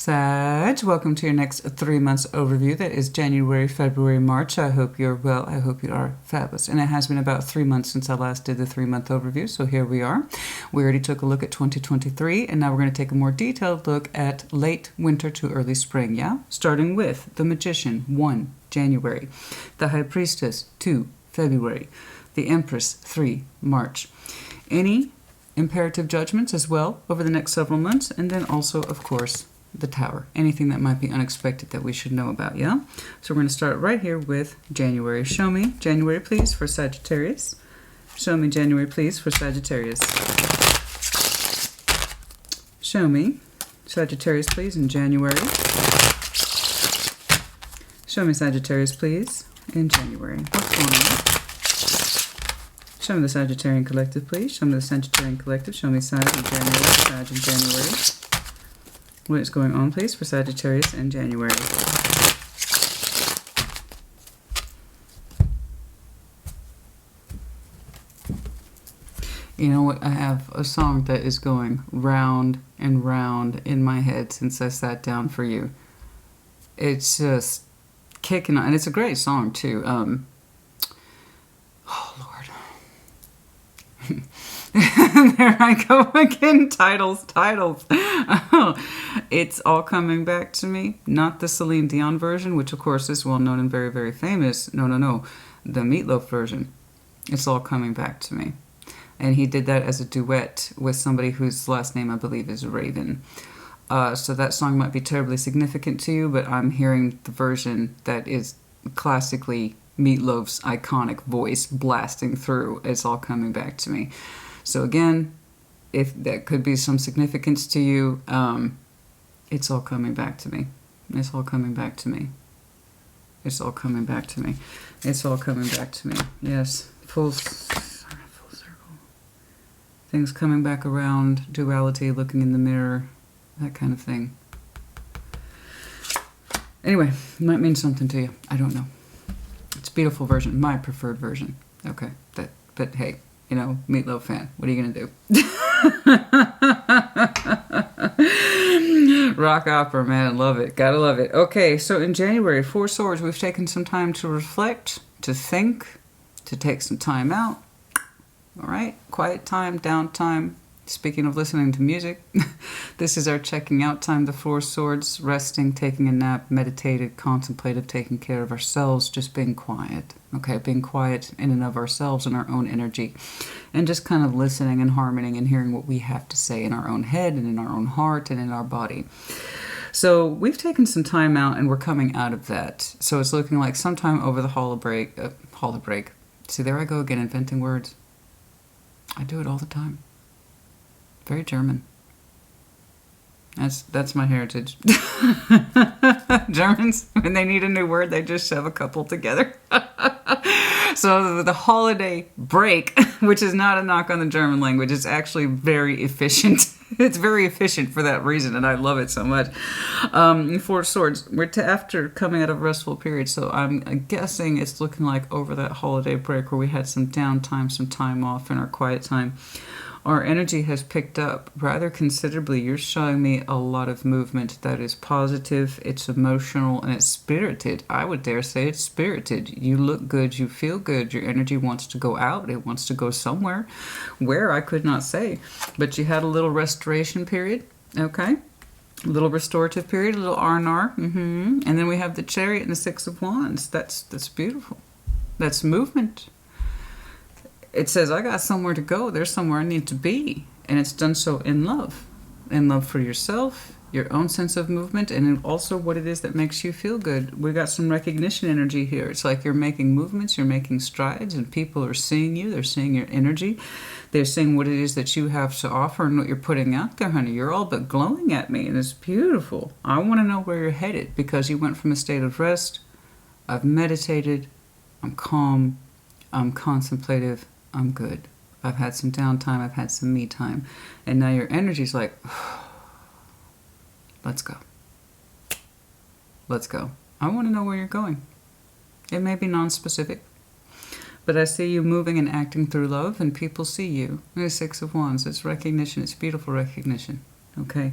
Sag, welcome to your next 3 months overview. That is January, February, March. I hope you're well. I hope you are fabulous. And it has been about 3 months since I last did the 3-month overview, so here we are. We already took a look at 2023, and now we're going to take a more detailed look at late winter to early spring, yeah? Starting with the Magician, 1 January. The High Priestess, 2 February. The Empress, 3 March. Any imperative judgments as well over the next several months, and then also, of course, the Tower. Anything that might be unexpected that we should know about, yeah? So we're going to start right here with January. Show me January, please, for Sagittarius. Show me January, please, for Sagittarius. Show me Sagittarius, please, in January. Show me Sagittarius, please, in January. What's going on? Show me the Sagittarian Collective, please. Show me the Sagittarian Collective. Show me Sag in January. Sag in January. What is going on, please, for Sagittarius in January? You know what? I have a song that is going round and round in my head since I sat down for you. It's just kicking on, and it's a great song, too. Oh, Lord. There I go again. Titles. Oh, it's all coming back to me. Not the Celine Dion version, which of course is well known and very, very famous. No. The Meatloaf version. It's all coming back to me. And he did that as a duet with somebody whose last name I believe is Raven. So that song might be terribly significant to you, but I'm hearing the version that is classically Meatloaf's iconic voice blasting through. It's all coming back to me. So again, if that could be some significance to you, it's all coming back to me. It's all coming back to me. It's all coming back to me. It's all coming back to me. Yes, full circle. Things coming back around, duality, looking in the mirror, that kind of thing. Anyway, it might mean something to you. I don't know. It's a beautiful version, my preferred version. Okay, but hey, you know, Meatloaf fan. What are you gonna do? Rock opera, man, love it. Gotta love it. Okay, so in January, 4 Swords, we've taken some time to reflect, to think, to take some time out. All right, quiet time, downtime. Speaking of listening to music, this is our checking out time, the 4 Swords, resting, taking a nap, meditated, contemplative, taking care of ourselves, just being quiet, okay? Being quiet in and of ourselves and our own energy, and just kind of listening and harmonying and hearing what we have to say in our own head and in our own heart and in our body. So we've taken some time out and we're coming out of that. So it's looking like sometime over the holiday break. See, there I go again, inventing words. I do it all the time. Very German. That's my heritage. Germans, when they need a new word, they just shove a couple together. So the holiday break, which is not a knock on the German language, is actually very efficient. It's very efficient for that reason, and I love it so much. 4 Swords, we're after coming out of a restful period, so I'm guessing it's looking like over that holiday break where we had some downtime, some time off in our quiet time. Our energy has picked up rather considerably. You're showing me a lot of movement that is positive, it's emotional, and it's spirited. I would dare say it's spirited. You look good, you feel good, your energy wants to go out, it wants to go somewhere. Where, I could not say. But you had a little restoration period, okay? A little restorative period, a little R&R. And then we have the Chariot and the 6 of Wands. That's beautiful. That's movement. It says, I got somewhere to go. There's somewhere I need to be. And it's done so in love. In love for yourself, your own sense of movement, and also what it is that makes you feel good. We got some recognition energy here. It's like you're making movements, you're making strides, and people are seeing you. They're seeing your energy. They're seeing what it is that you have to offer and what you're putting out there, honey. You're all but glowing at me, and it's beautiful. I want to know where you're headed because you went from a state of rest. I've meditated. I'm calm. I'm contemplative. I'm good. I've had some downtime. I've had some me time. And now your energy's like, let's go. Let's go. I want to know where you're going. It may be non-specific, but I see you moving and acting through love, and people see you. The 6 of Wands, it's recognition. It's beautiful recognition. Okay?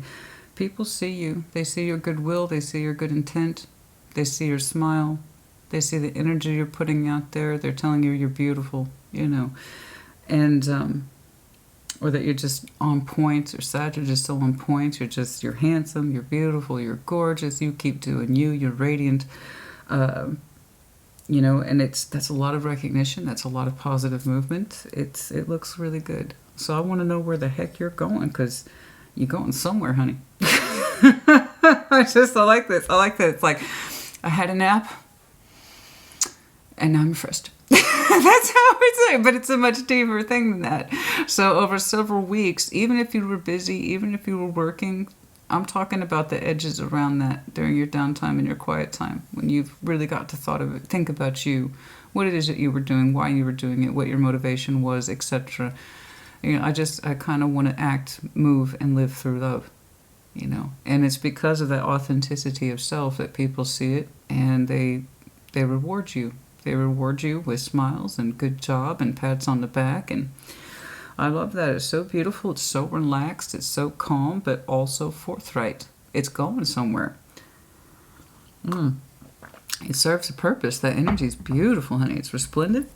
people see you. They see your goodwill. They see your good intent. They see your smile. They see the energy you're putting out there. They're telling you you're beautiful, you know. And, or that you're just on point, or Sagittarius is still on point. You're handsome, you're beautiful, you're gorgeous. You keep doing you. You're radiant. You know, and that's a lot of recognition. That's a lot of positive movement. It looks really good. So I want to know where the heck you're going, because you're going somewhere, honey. I like this. I like that. It's like, I had a nap, and now I'm refreshed. That's how I say it, but it's a much deeper thing than that. So over several weeks, even if you were busy, even if you were working, I'm talking about the edges around that during your downtime and your quiet time, when you've really got to think about you, what it is that you were doing, why you were doing it, what your motivation was, etc. You know, I kind of want to act, move, and live through love, you know. And it's because of that authenticity of self that people see it, and they reward you. They reward you with smiles and good job and pats on the back, and I love that. It's so beautiful. It's so relaxed. It's so calm, but also forthright. It's going somewhere. It serves a purpose. That energy is beautiful, honey. It's resplendent.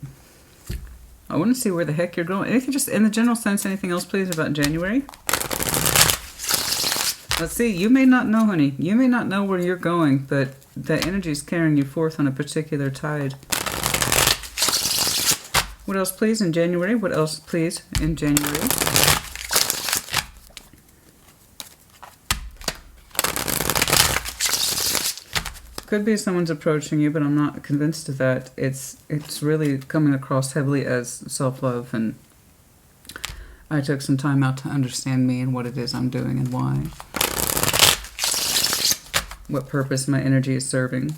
I want to see where the heck you're going. Anything, just in the general sense, anything else, please, about January? Let's see. You may not know, honey. You may not know where you're going, but that energy is carrying you forth on a particular tide. What else, please, in January? What else, please, in January? Could be someone's approaching you, but I'm not convinced of that. It's really coming across heavily as self-love, and I took some time out to understand me and what it is I'm doing and why. What purpose my energy is serving.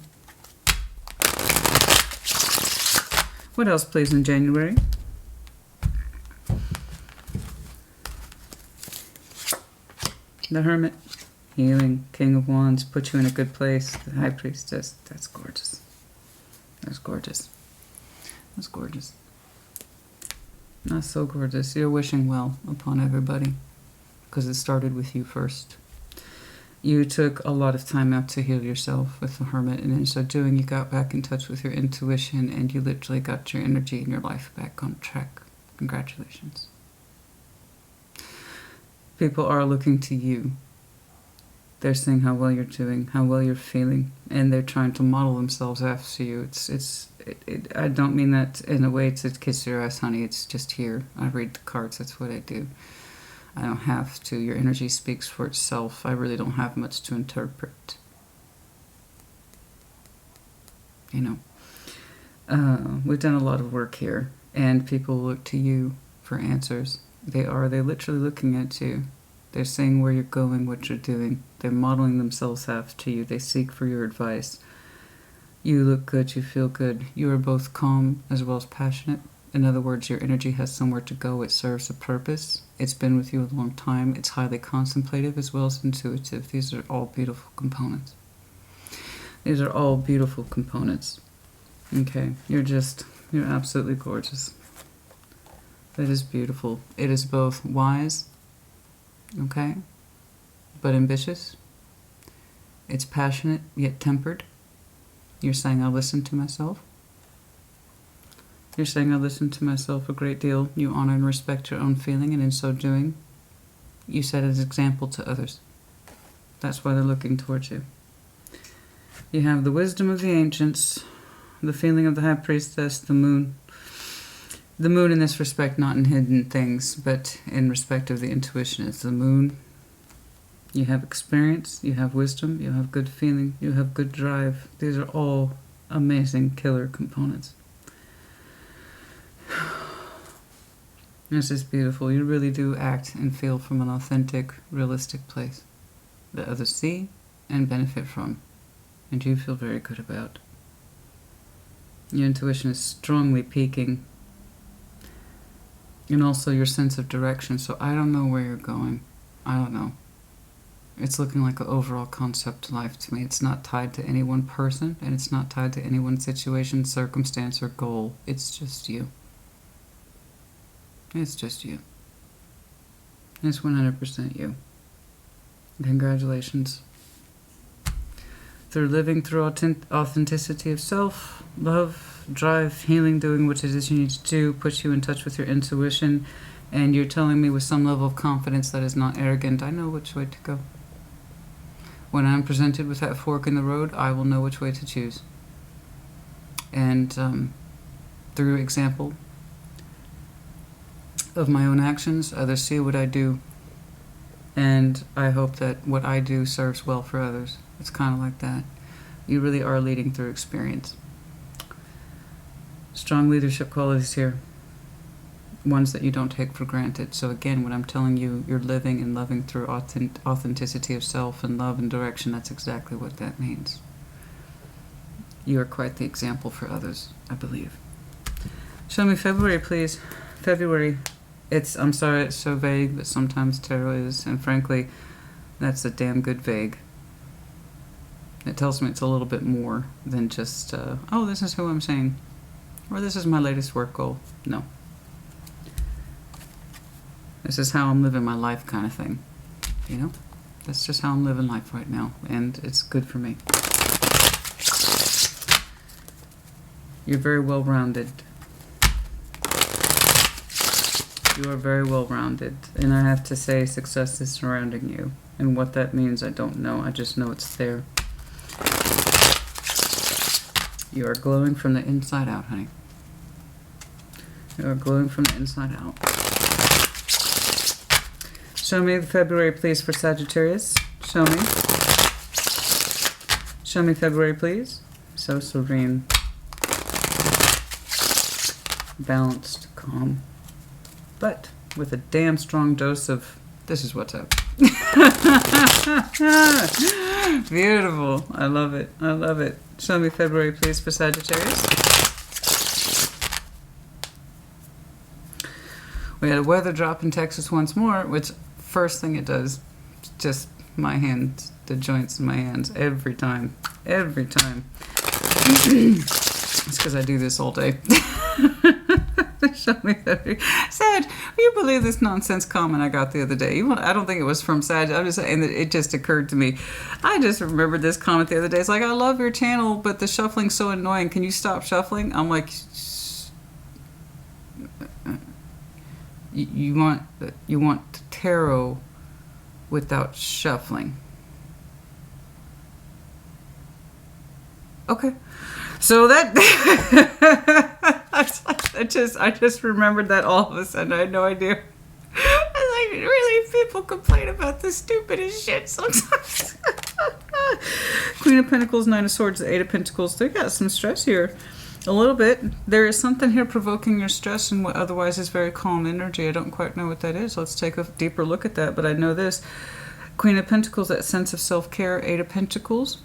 What else, please, in January? The Hermit, healing, King of Wands, put you in a good place. The High Priestess, that's gorgeous. That's gorgeous. That's gorgeous. That's so gorgeous. You're wishing well upon everybody, because it started with you first. You took a lot of time out to heal yourself with the Hermit, and in so doing, you got back in touch with your intuition, and you literally got your energy and your life back on track. Congratulations. People are looking to you. They're seeing how well you're doing, how well you're feeling, and they're trying to model themselves after you. I don't mean that in a way to kiss your ass, honey. It's just here. I read the cards. That's what I do. I don't have to. Your energy speaks for itself. I really don't have much to interpret. You know, we've done a lot of work here, and people look to you for answers. They're literally looking at you. They're seeing where you're going, what you're doing. They're modeling themselves after you. They seek for your advice. You look good. You feel good. You are both calm as well as passionate. In other words, your energy has somewhere to go. It serves a purpose. It's been with you a long time. It's highly contemplative as well as intuitive. These are all beautiful components. These are all beautiful components. Okay, you're absolutely gorgeous. That is beautiful. It is both wise, okay, but ambitious. It's passionate, yet tempered. You're saying, I listen to myself. You're saying, I listen to myself a great deal. You honor and respect your own feeling, and in so doing, you set an example to others. That's why they're looking towards you. You have the wisdom of the ancients, the feeling of the High Priestess, the moon. The moon in this respect, not in hidden things, but in respect of the intuition. It's the moon. You have experience, you have wisdom, you have good feeling, you have good drive. These are all amazing killer components. This is beautiful. You really do act and feel from an authentic, realistic place that others see and benefit from, and you feel very good about. Your intuition is strongly peaking, and also your sense of direction. So I don't know where you're going. I don't know. It's looking like an overall concept to life to me. It's not tied to any one person, and it's not tied to any one situation, circumstance, or goal. It's just you. It's just you. It's 100% you. Congratulations. Through living through authenticity of self, love, drive, healing, doing what it is you need to do, puts you in touch with your intuition, and you're telling me with some level of confidence that is not arrogant, I know which way to go. When I'm presented with that fork in the road, I will know which way to choose. And through example of my own actions, others see what I do, and I hope that what I do serves well for others. It's kind of like that. You really are leading through experience. Strong leadership qualities here. Ones that you don't take for granted. So again, when I'm telling you, you're living and loving through authenticity of self and love and direction, that's exactly what that means. You are quite the example for others, I believe. Show me February, please. February. I'm sorry it's so vague, but sometimes tarot is, and frankly, that's a damn good vague. It tells me it's a little bit more than just, oh, this is who I'm saying, or this is my latest work goal. No. This is how I'm living my life kind of thing. You know? That's just how I'm living life right now, and it's good for me. You're very well-rounded. You are very well-rounded, and I have to say success is surrounding you. And what that means, I don't know. I just know it's there. You are glowing from the inside out, honey. You are glowing from the inside out. Show me the February, please, for Sagittarius. Show me. Show me February, please. So serene. Balanced, calm. But with a damn strong dose of, this is what's up. Beautiful. I love it. I love it. Show me February, please, for Sagittarius. We had a weather drop in Texas once more, which first thing it does, just my hands, the joints in my hands, every time. Every time. It's because I do this all day. Show me February. Sag, will you believe this nonsense comment I got the other day? I don't think it was from Sag. I'm just saying that it just occurred to me. I just remembered this comment the other day. It's like, I love your channel, but the shuffling's so annoying. Can you stop shuffling? I'm like, you want tarot without shuffling. Okay. So that I just remembered that all of a sudden. I had no idea. I was like, really, people complain about the stupidest shit sometimes. Queen of Pentacles, Nine of Swords, Eight of Pentacles. They got some stress here. A little bit. There is something here provoking your stress in what otherwise is very calm energy. I don't quite know what that is. Let's take a deeper look at that. But I know this. Queen of Pentacles, that sense of self-care. Eight of Pentacles.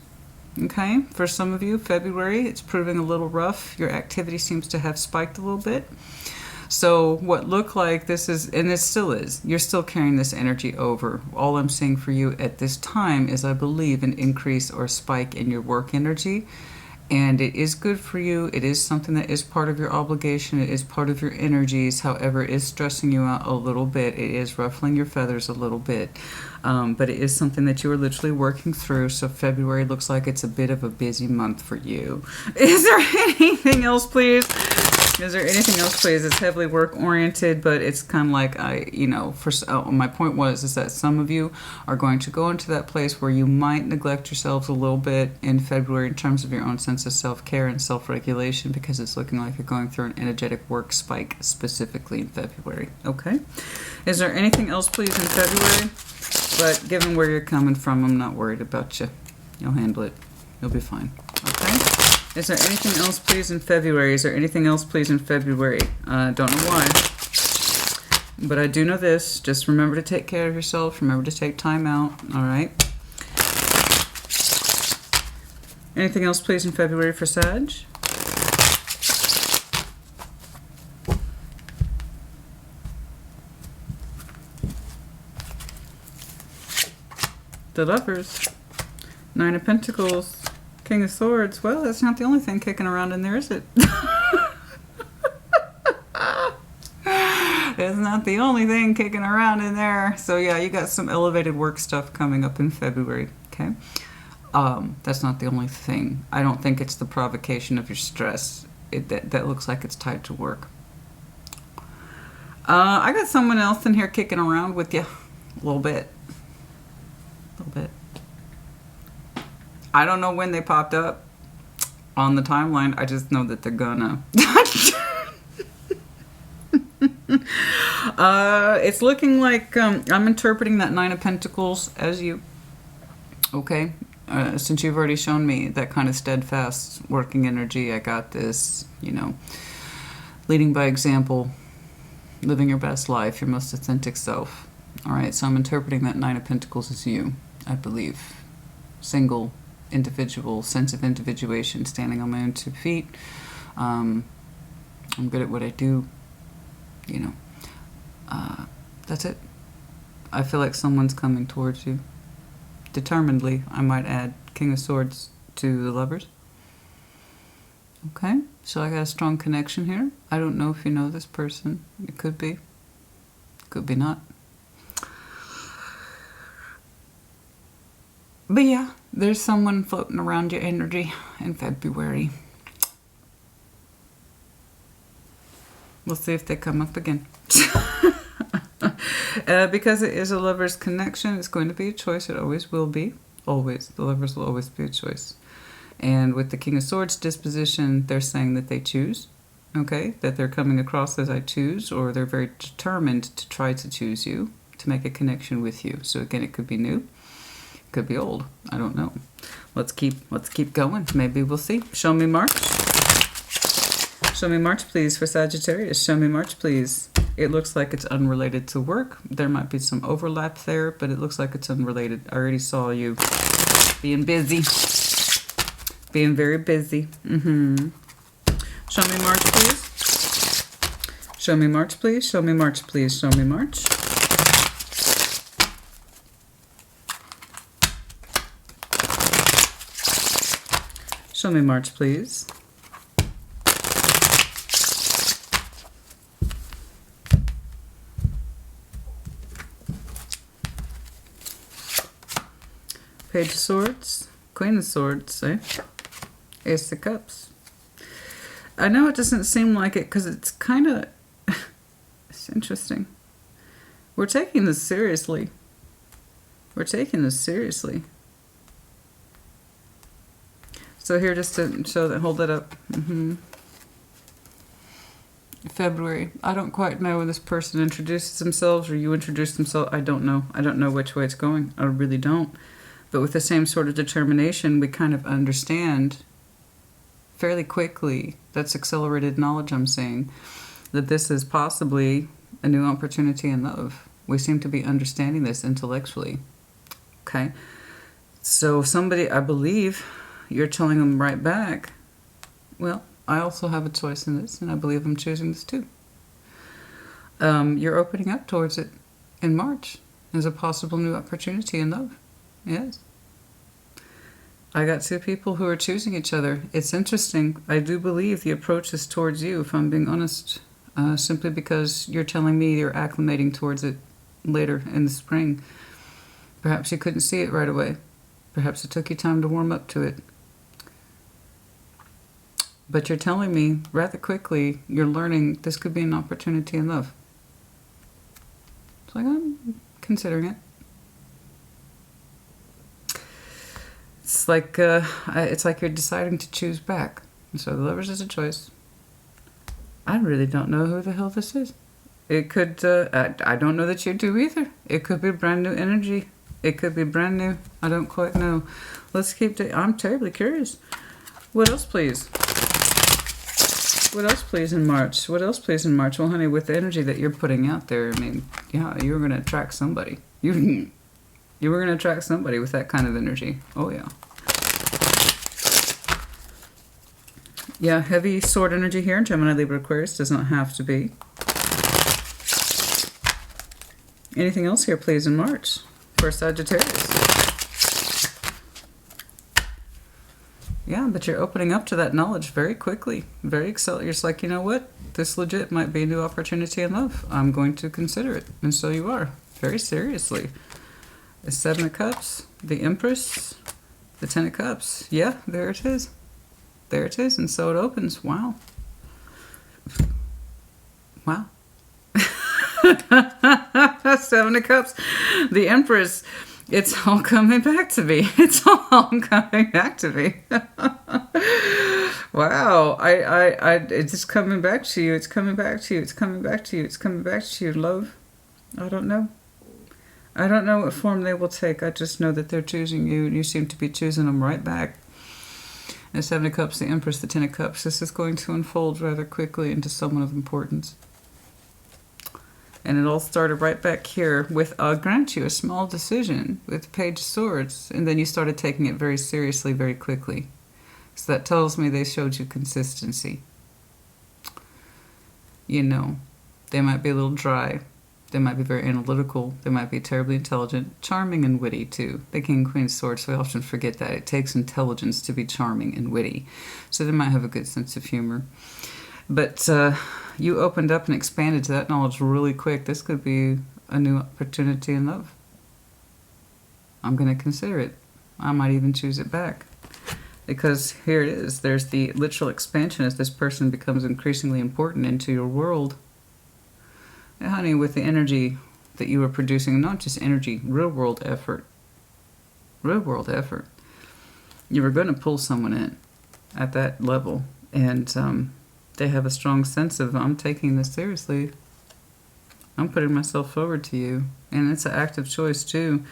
Okay, for some of you, February, it's proving a little rough. Your activity seems to have spiked a little bit. So what looked like this is, and it still is, you're still carrying this energy over. All I'm seeing for you at this time is, I believe, an increase or spike in your work energy. And it is good for you. It is something that is part of your obligation. It is part of your energies. However, it is stressing you out a little bit. It is ruffling your feathers a little bit. But it is something that you are literally working through. So February looks like it's a bit of a busy month for you. Is there anything else, please? Is there anything else, please? It's heavily work-oriented, but it's kind of like, my point is that some of you are going to go into that place where you might neglect yourselves a little bit in February in terms of your own sense of self-care and self-regulation, because it's looking like you're going through an energetic work spike specifically in February. Okay? Is there anything else, please, in February? But given where you're coming from, I'm not worried about you. You'll handle it. You'll be fine. Okay? Is there anything else, please, in February? Is there anything else, please, in February? Don't know why. But I do know this. Just remember to take care of yourself. Remember to take time out. All right? Anything else, please, in February for Sag? The Lovers. Nine of Pentacles. King of Swords. Well, that's not the only thing kicking around in there, is it? It's not the only thing kicking around in there. So yeah, you got some elevated work stuff coming up in February. Okay. That's not the only thing. I don't think it's the provocation of your stress. That looks like it's tied to work. I got someone else in here kicking around with you a little bit. A little bit. I don't know when they popped up on the timeline. I just know that they're gonna. It's looking like I'm interpreting that Nine of Pentacles as you. Okay. Since you've already shown me that kind of steadfast working energy, I got this, you know, leading by example, living your best life, your most authentic self. All right, so I'm interpreting that Nine of Pentacles as you, I believe. Single, individual, sense of individuation, standing on my own 2 feet. I'm good at what I do, you know. That's it. I feel like someone's coming towards you. Determinedly, I might add King of Swords to the Lovers. Okay, so I got a strong connection here. I don't know if you know this person. It could be not. But yeah, there's someone floating around your energy in February. We'll see if they come up again. Because it is a lover's connection, it's going to be a choice. It always will be. Always. The lovers will always be a choice. And with the King of Swords disposition, they're saying that they choose. Okay? That they're coming across as I choose, or they're very determined to try to choose you, to make a connection with you. So again, it could be new. It could be old. I don't know. Let's keep going. Maybe we'll see. Show me March. Show me March, please, for Sagittarius. Show me March, please. It looks like it's unrelated to work. There might be some overlap there, but it looks like it's unrelated. I already saw you being busy. Being very busy. Show me March, please. Show me March, please. Show me March, please. Show me March. Show me March, please. Page of Swords, Queen of Swords, eh? Ace of Cups. I know it doesn't seem like it because it's kind of... it's interesting. We're taking this seriously. We're taking this seriously. So here, just to show that, hold it up. February. I don't quite know when this person introduces themselves or you introduce themselves. I don't know. I don't know which way it's going. I really don't. But with the same sort of determination, we kind of understand fairly quickly, that's accelerated knowledge I'm saying, that this is possibly a new opportunity in love. We seem to be understanding this intellectually. Okay? So somebody, I believe, you're telling them right back, well, I also have a choice in this, and I believe I'm choosing this too. You're opening up towards it in March as a possible new opportunity in love. Yes. I got 2 people who are choosing each other. It's interesting. I do believe the approach is towards you, if I'm being honest, simply because you're telling me you're acclimating towards it later in the spring. Perhaps you couldn't see it right away. Perhaps it took you time to warm up to it. But you're telling me rather quickly you're learning this could be an opportunity in love. It's like, I'm considering it. It's like you're deciding to choose back. So the Lovers is a choice. I really don't know who the hell this is. It could, I don't know that you do either. It could be brand new energy. It could be brand new. I don't quite know. Let's keep, I'm terribly curious. What else, please? What else, please, in March? What else, please, in March? Well, honey, with the energy that you're putting out there, I mean, yeah, you were going to attract somebody. You were going to attract somebody with that kind of energy. Oh, yeah. Yeah, heavy sword energy here. Gemini, Libra, Aquarius does not have to be. Anything else here, please, in March for Sagittarius? Yeah, but you're opening up to that knowledge very quickly, very excited. You're just like, you know what? This legit might be a new opportunity in love. I'm going to consider it. And so you are, very seriously. The Seven of Cups, the Empress, the Ten of Cups. Yeah, there it is. There it is. And so it opens. Wow. Wow. Seven of Cups, the Empress. It's all coming back to me. It's all coming back to me. Wow. It's just coming back to you. It's coming back to you. It's coming back to you. It's coming back to you, love. I don't know. I don't know what form they will take. I just know that they're choosing you, and you seem to be choosing them right back. The Seven of Cups, the Empress, the Ten of Cups. This is going to unfold rather quickly into someone of importance. And it all started right back here with, I'll grant you, a small decision with the Page of Swords. And then you started taking it very seriously very quickly. So that tells me they showed you consistency. You know, they might be a little dry. They might be very analytical. They might be terribly intelligent. Charming and witty, too. The King and Queen of Swords, we often forget that. It takes intelligence to be charming and witty. So they might have a good sense of humor. But you opened up and expanded to that knowledge really quick. This could be a new opportunity in love. I'm going to consider it. I might even choose it back. Because here it is. There's the literal expansion as this person becomes increasingly important into your world. And honey, with the energy that you are producing, not just energy, real world effort. Real world effort. You were going to pull someone in at that level. And they have a strong sense of, I'm taking this seriously. I'm putting myself forward to you. And it's an active choice, too.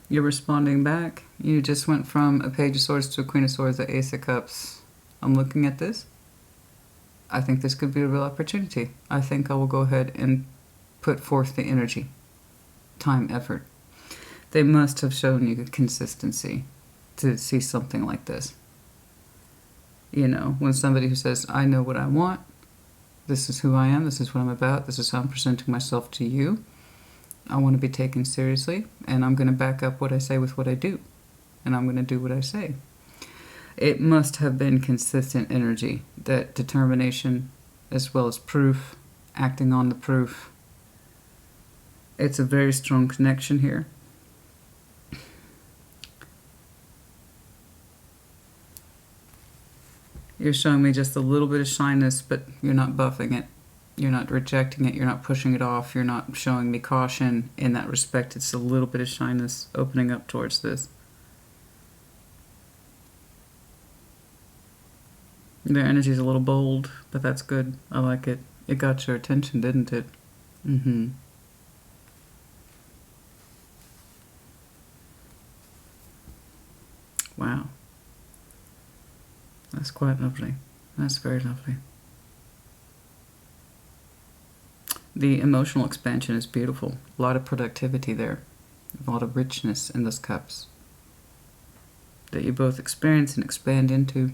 You're responding back. You just went from a Page of Swords to a Queen of Swords, an Ace of Cups. I'm looking at this. I think this could be a real opportunity. I think I will go ahead and put forth the energy, time, effort. They must have shown you consistency to see something like this. You know, when somebody who says, I know what I want, this is who I am, this is what I'm about, this is how I'm presenting myself to you, I want to be taken seriously, and I'm going to back up what I say with what I do, and I'm going to do what I say. It must have been consistent energy, that determination, as well as proof, acting on the proof. It's a very strong connection here. You're showing me just a little bit of shyness, but you're not buffing it. You're not rejecting it. You're not pushing it off. You're not showing me caution in that respect. It's a little bit of shyness opening up towards this. Their energy is a little bold, but that's good. I like it. It got your attention, didn't it? Mm-hmm. Wow. That's quite lovely. That's very lovely. The emotional expansion is beautiful. A lot of productivity there. A lot of richness in those cups that you both experience and expand into.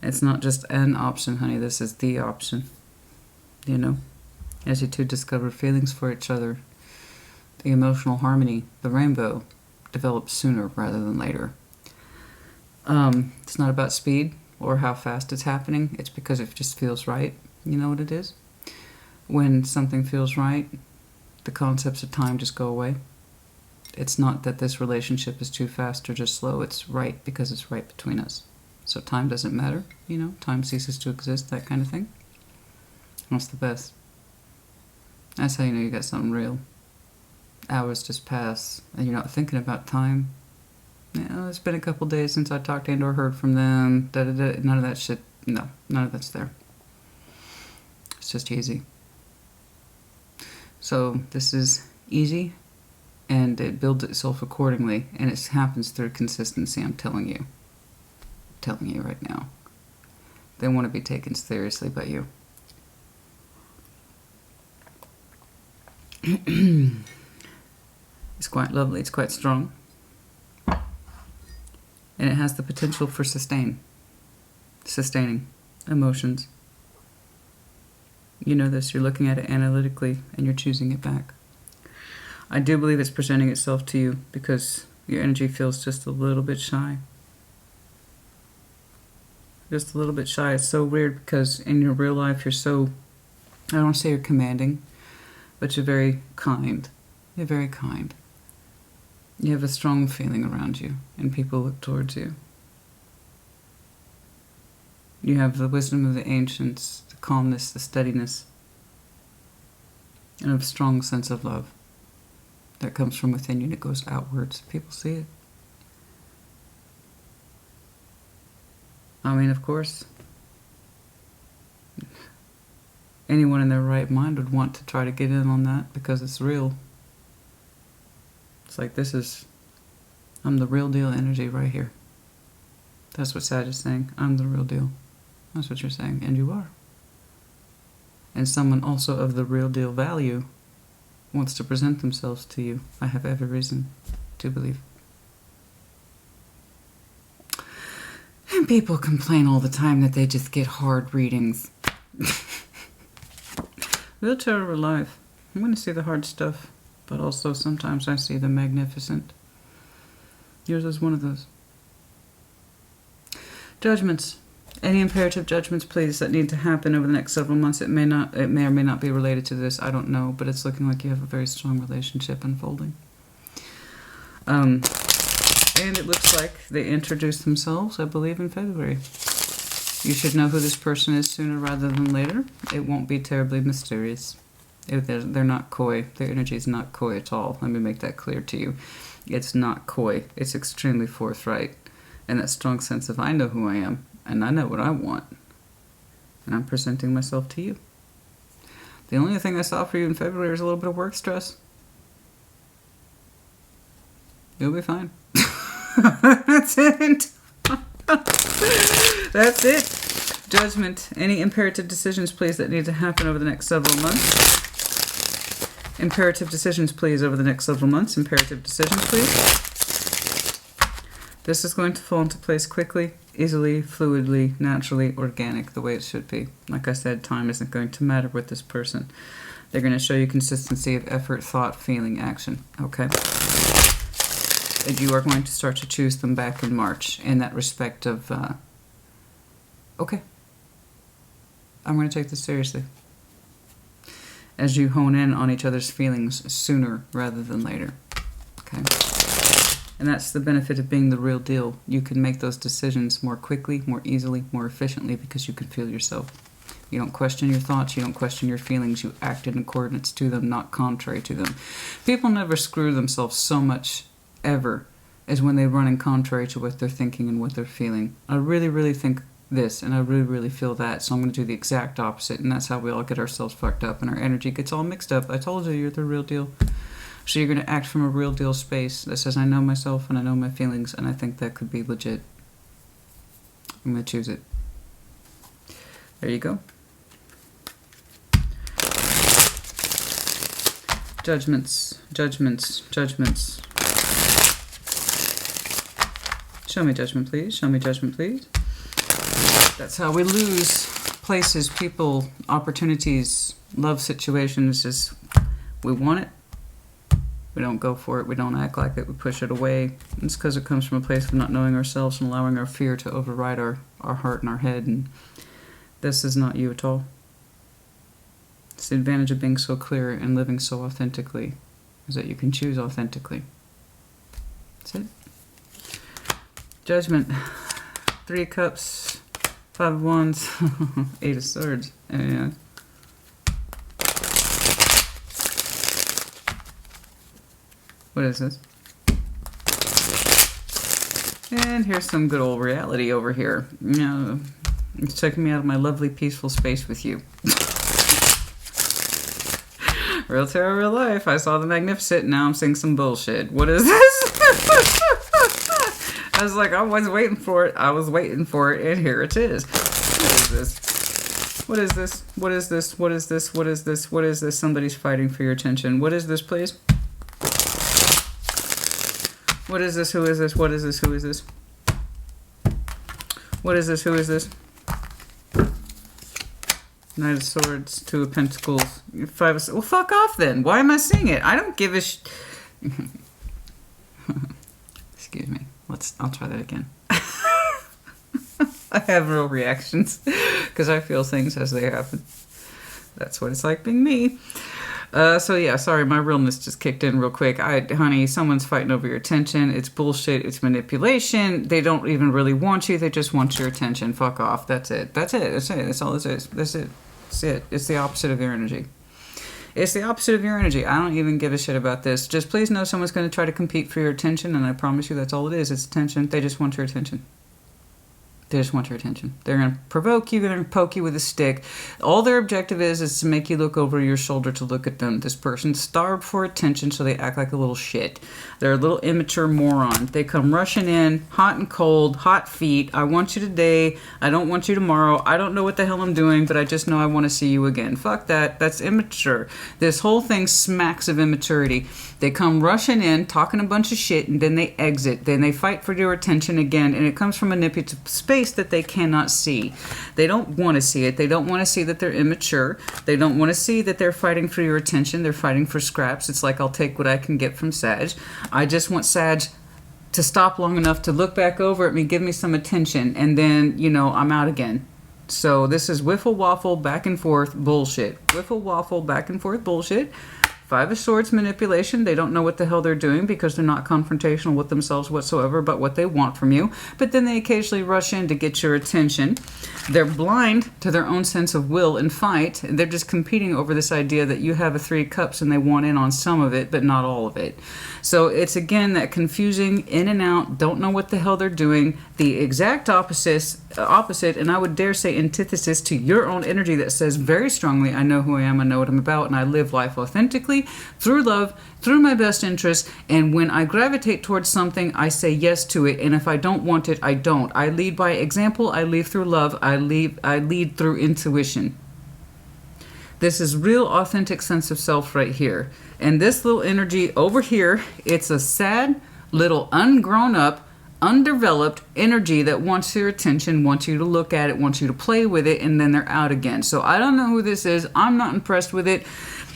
It's not just an option, honey. This is the option. You know? As you two discover feelings for each other, the emotional harmony, the rainbow, develops sooner rather than later. It's not about speed or how fast it's happening. It's because it just feels right. You know what it is? When something feels right, the concepts of time just go away. It's not that this relationship is too fast or just slow. It's right because it's right between us. So time doesn't matter. You know, time ceases to exist, that kind of thing. That's the best. That's how you know you got something real. Hours just pass and you're not thinking about time. You know, it's been a couple days since I talked and or heard from them. None of that shit. No, none of that's there. It's just easy. So this is easy, and it builds itself accordingly, and it happens through consistency. I'm telling you. I'm telling you right now. They want to be taken seriously by you. It's quite lovely. It's quite strong. And it has the potential for sustaining emotions. You know this. You're looking at it analytically, and you're choosing it back. I do believe it's presenting itself to you because your energy feels just a little bit shy. Just a little bit shy. It's so weird because in your real life you're so, I don't want to say you're commanding, but you're very kind. You're very kind. You have a strong feeling around you and people look towards you. You have the wisdom of the ancients, the calmness, the steadiness, and a strong sense of love that comes from within you and it goes outwards. People see it. I mean, of course, anyone in their right mind would want to try to get in on that because it's real. It's like, I'm the real deal energy right here. That's what Sag is saying. I'm the real deal. That's what you're saying, and you are. And someone also of the real deal value wants to present themselves to you. I have every reason to believe. And people complain all the time that they just get hard readings. Real tarot, real life. I'm going to see the hard stuff, but also sometimes I see the magnificent. Yours is one of those. Judgments. Any imperative judgments, please, that need to happen over the next several months. It may or may not be related to this. I don't know, but it's looking like you have a very strong relationship unfolding. And it looks like they introduced themselves, I believe, in February. You should know who this person is sooner rather than later. It won't be terribly mysterious. They're not coy. Their energy is not coy at all. Let me make that clear to you. It's not coy. It's extremely forthright. And that strong sense of, I know who I am, and I know what I want. And I'm presenting myself to you. The only thing I saw for you in February is a little bit of work stress. You'll be fine. That's it. That's it. Judgment. Any imperative decisions, please, that need to happen over the next several months. Imperative decisions, please, over the next several months. Imperative decisions, please. This is going to fall into place quickly, easily, fluidly, naturally, organic, the way it should be. Like I said, time isn't going to matter with this person. They're going to show you consistency of effort, thought, feeling, action. Okay? And you are going to start to choose them back in March in that respect of, okay, I'm going to take this seriously. As you hone in on each other's feelings sooner rather than later. Okay? And that's the benefit of being the real deal. You can make those decisions more quickly, more easily, more efficiently because you can feel yourself. You don't question your thoughts. You don't question your feelings. You act in accordance to them, not contrary to them. People never screw themselves so much ever as when they run in contrary to what they're thinking and what they're feeling. I really, really think this, and I really, really feel that, so I'm going to do the exact opposite, and that's how we all get ourselves fucked up, and our energy gets all mixed up. I told you, you're the real deal. So you're going to act from a real deal space that says, I know myself, and I know my feelings, and I think that could be legit. I'm going to choose it. There you go. Judgments, judgments, judgments. Show me judgment, please. Show me judgment, please. That's how we lose places, people, opportunities, love situations. Is we want it. We don't go for it. We don't act like it. We push it away. It's because it comes from a place of not knowing ourselves and allowing our fear to override our heart and our head. And this is not you at all. It's the advantage of being so clear and living so authentically, is that you can choose authentically. That's it. Judgment. 3 of Cups. 5 of Wands. 8 of Swords. Yeah. What is this? And here's some good old reality over here. You know, it's taking me out of my lovely peaceful space with you. Real tarot, real life. I saw the magnificent, now I'm seeing some bullshit. What is this? I was like, I was waiting for it. I was waiting for it, and here it is. What is this? What is this? What is this? What is this? What is this? What is this? Somebody's fighting for your attention. What is this, please? What is this? Who is this? What is this? Who is this? What is this? Who is this? Knight of Swords, 2 of Pentacles, 5 of... Well, fuck off then. Why am I seeing it? I don't give a Excuse me. I'll try that again. I have real reactions because I feel things as they happen. That's what it's like being me. So yeah, sorry, my realness just kicked in real quick. Honey, someone's fighting over your attention. It's bullshit. It's manipulation. They don't even really want you. They just want your attention. Fuck off. That's it. That's it. That's it. That's all this is. That's it. That's it. It's the opposite of your energy. It's the opposite of your energy. I don't even give a shit about this. Just please know someone's going to try to compete for your attention, and I promise you that's all it is. It's attention. They just want your attention. They just want your attention. They're going to provoke you. They're going to poke you with a stick. All their objective is to make you look over your shoulder to look at them. This person's starved for attention, so they act like a little shit. They're a little immature moron. They come rushing in, hot and cold, hot feet. I want you today. I don't want you tomorrow. I don't know what the hell I'm doing, but I just know I want to see you again. Fuck that. That's immature. This whole thing smacks of immaturity. They come rushing in, talking a bunch of shit, and then they exit. Then they fight for your attention again, and it comes from a manipulative space that they cannot see. They don't want to see it. They don't want to see that they're immature. They don't want to see that they're fighting for your attention. They're fighting for scraps. It's like, I'll take what I can get from Sag. I just want Sag to stop long enough to look back over at me, give me some attention, and then, I'm out again. So this is wiffle waffle back and forth bullshit. Wiffle waffle back and forth bullshit. Five of Swords manipulation. They don't know what the hell they're doing because they're not confrontational with themselves whatsoever about what they want from you. But then they occasionally rush in to get your attention. They're blind to their own sense of will and fight. They're just competing over this idea that you have a 3 cups and they want in on some of it, but not all of it. So it's, again, that confusing in and out, don't know what the hell they're doing. The exact opposite, and I would dare say antithesis to your own energy that says very strongly, I know who I am, I know what I'm about, and I live life authentically, through love, through my best interest, and when I gravitate towards something, I say yes to it, and if I don't want it, I don't. I lead by example, I lead through love, I lead through intuition. This is real authentic sense of self right here. And this little energy over here, it's a sad, little ungrown up, undeveloped energy that wants your attention, wants you to look at it, wants you to play with it, and then they're out again. So I don't know who this is. I'm not impressed with it,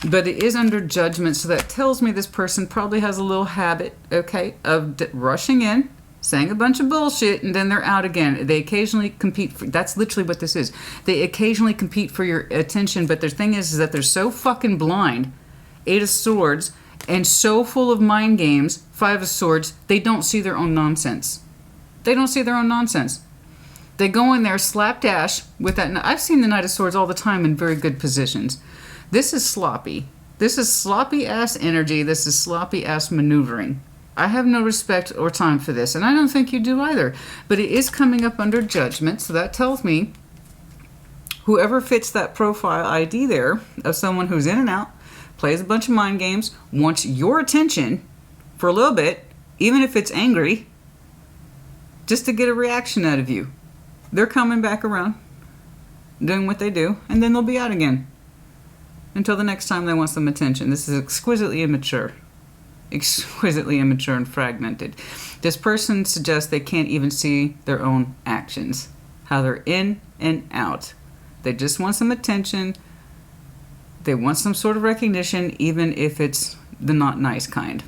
but it is under judgment. So that tells me this person probably has a little habit, okay, of rushing in, saying a bunch of bullshit, and then they're out again. They occasionally compete for, that's literally what this is. They occasionally compete for your attention, but the thing is that they're so fucking blind, 8 of Swords, and so full of mind games, 5 of Swords, they don't see their own nonsense. They don't see their own nonsense. They go in there slapdash with that. I've seen the Knight of Swords all the time in very good positions. This is sloppy. This is sloppy ass energy. This is sloppy ass maneuvering. I have no respect or time for this, and I don't think you do either. But it is coming up under judgment, so that tells me whoever fits that profile ID there of someone who's in and out, plays a bunch of mind games, wants your attention for a little bit, even if it's angry, just to get a reaction out of you. They're coming back around, doing what they do, and then they'll be out again until the next time they want some attention. This is exquisitely immature. Exquisitely immature and fragmented. This person suggests they can't even see their own actions, how they're in and out. They just want some attention. They want some sort of recognition, even if it's the not nice kind.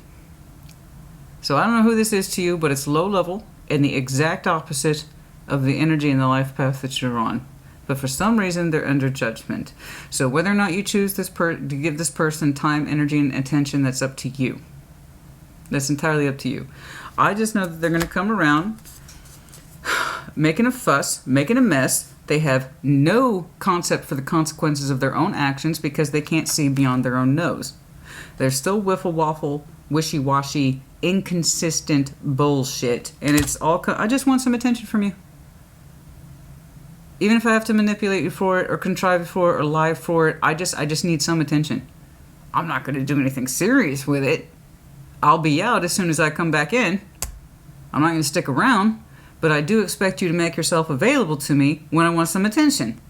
So I don't know who this is to you, but it's low level and the exact opposite of the energy and the life path that you're on. But for some reason, they're under judgment. So whether or not you choose to give this person time, energy, and attention, that's up to you. That's entirely up to you. I just know that they're going to come around making a fuss, making a mess. They have no concept for the consequences of their own actions because they can't see beyond their own nose. They're still wiffle-waffle, wishy-washy, inconsistent bullshit. And it's all... I just want some attention from you. Even if I have to manipulate you for it or contrive for it or lie for it, I just need some attention. I'm not going to do anything serious with it. I'll be out as soon as I come back in. I'm not going to stick around, but I do expect you to make yourself available to me when I want some attention.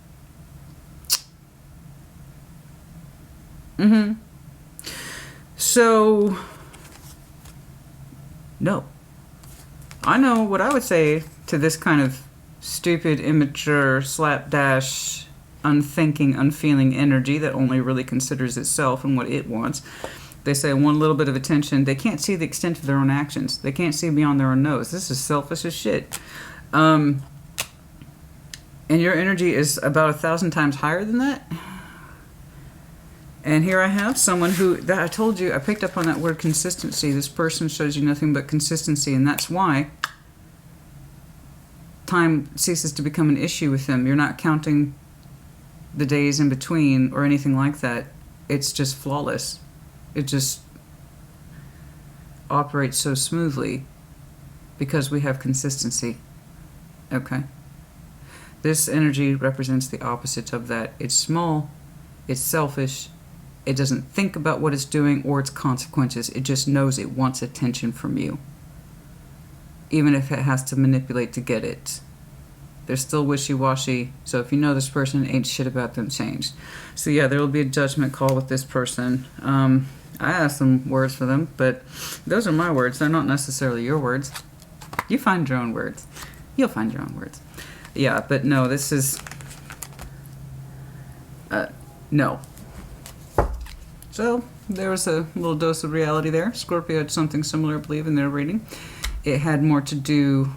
So, no. I know what I would say to this kind of stupid, immature, slapdash, unthinking, unfeeling energy that only really considers itself and what it wants. They say one little bit of attention. They can't see the extent of their own actions. They can't see beyond their own nose. This is selfish as shit. And your energy is about 1,000 times higher than that. And here I have someone who, that I told you, I picked up on that word consistency. This person shows you nothing but consistency, and that's why time ceases to become an issue with them. You're not counting the days in between or anything like that. It's just flawless. It just operates so smoothly because we have consistency. Okay? This energy represents the opposite of that. It's small, it's selfish, it doesn't think about what it's doing or its consequences. It just knows it wants attention from you, even if it has to manipulate to get it. They're still wishy-washy, so if you know this person, ain't shit about them changed. So yeah, there will be a judgment call with this person. I have some words for them, but those are my words. They're not necessarily your words. You find your own words. You'll find your own words. Yeah, but no, this is... no. So, there was a little dose of reality there. Scorpio had something similar, I believe, in their reading. It had more to do...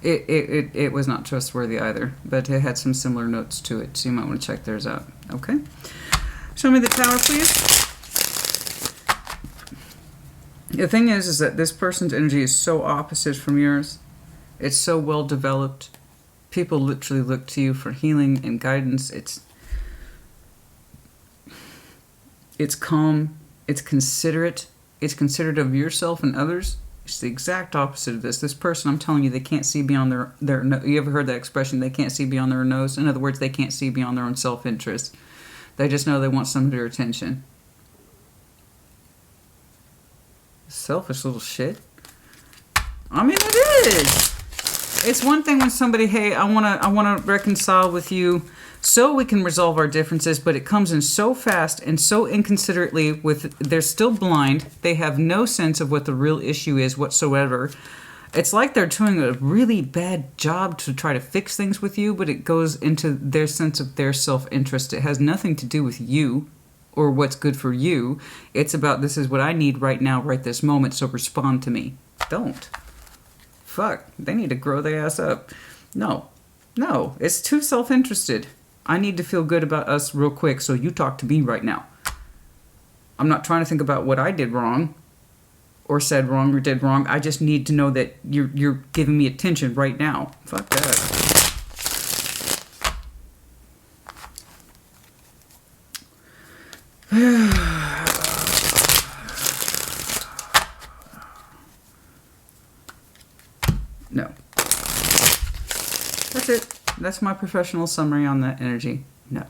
It was not trustworthy either, but it had some similar notes to it, so you might want to check theirs out. Okay? Show me the Tower, please. The thing is that this person's energy is so opposite from yours. It's so well developed. People literally look to you for healing and guidance. It's calm. It's considerate. It's considerate of yourself and others. It's the exact opposite of this. This person, I'm telling you, they can't see beyond their you ever heard that expression, they can't see beyond their nose? In other words, they can't see beyond their own self-interest. They just know they want some of their attention. Selfish little shit. I mean, it is. It's one thing when somebody, hey, I wanna reconcile with you so we can resolve our differences, but it comes in so fast and so inconsiderately they're still blind. They have no sense of what the real issue is whatsoever. It's like they're doing a really bad job to try to fix things with you, but it goes into their sense of their self-interest. It has nothing to do with you or what's good for you. It's about, this is what I need right now, right this moment, so respond to me. Don't. Fuck. They need to grow their ass up. No. It's too self-interested. I need to feel good about us real quick, so you talk to me right now. I'm not trying to think about what I did wrong, or said wrong, or did wrong. I just need to know that you're giving me attention right now. Fuck that. No. That's it. That's my professional summary on that energy. No.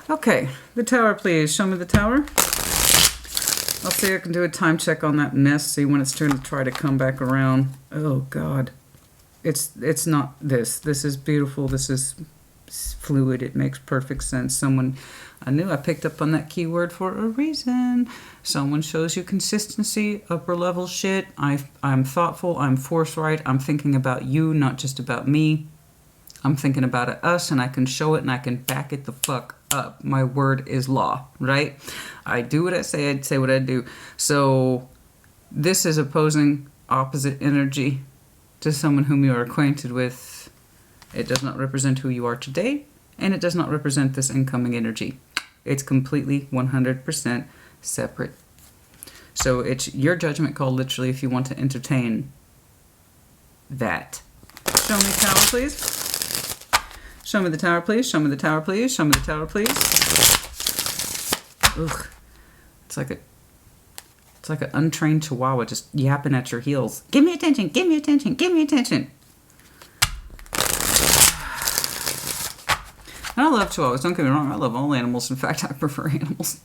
Okay, the Tower, please. Show me the Tower. I'll see if I can do a time check on that mess, see when it's going to try to come back around. Oh, God. It's not this. This is beautiful. This is fluid. It makes perfect sense. I knew I picked up on that keyword for a reason. Someone shows you consistency, upper level shit. I'm thoughtful. I'm forthright. I'm thinking about you, not just about me. I'm thinking about us, and I can show it, and I can back it the fuck up. My word is law, right? I do what I say, I'd say what I do. So this is opposing opposite energy to someone whom you are acquainted with. It does not represent who you are today, and it does not represent this incoming energy. It's completely 100% separate. So it's your judgment call, literally, if you want to entertain that. Show me Tower, please. Show me the Tower, please. Show me the Tower, please. Show me the Tower, please. Ugh. It's like an untrained chihuahua just yapping at your heels. Give me attention, give me attention, give me attention. And I love chihuahuas, don't get me wrong. I love all animals. In fact, I prefer animals.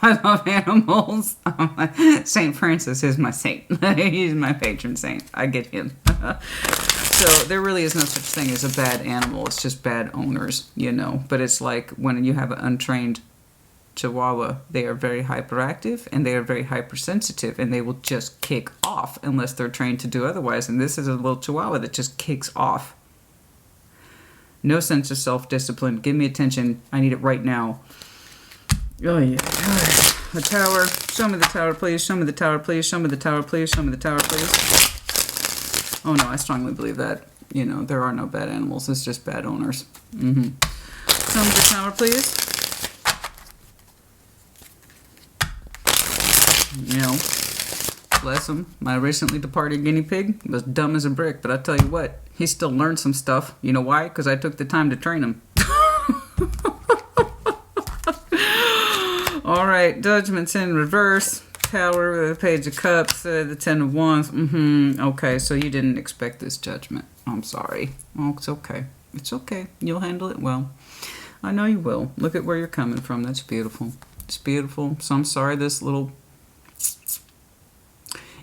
I love animals. Saint Francis is my saint. He's my patron saint. I get him. So there really is no such thing as a bad animal. It's just bad owners, you know. But it's like when you have an untrained Chihuahua, they are very hyperactive and they are very hypersensitive, and they will just kick off unless they're trained to do otherwise. And this is a little Chihuahua that just kicks off. No sense of self-discipline. Give me attention. I need it right now. Oh, yeah. The Tower. Show me the Tower, please. Show me the Tower, please. Show me the Tower, please. Show me the Tower, please. Oh, no, I strongly believe that. You know, there are no bad animals. It's just bad owners. Mm-hmm. Tell me the tower, please. You know, bless him. My recently departed guinea pig was dumb as a brick, but I tell you what, he still learned some stuff. You know why? Because I took the time to train him. All right, Judgment's in reverse. Tower, the Page of Cups, the Ten of Wands. Okay, so you didn't expect this Judgment. I'm sorry. Oh, it's okay. It's okay. You'll handle it well. I know you will. Look at where you're coming from. That's beautiful. It's beautiful. So I'm sorry this little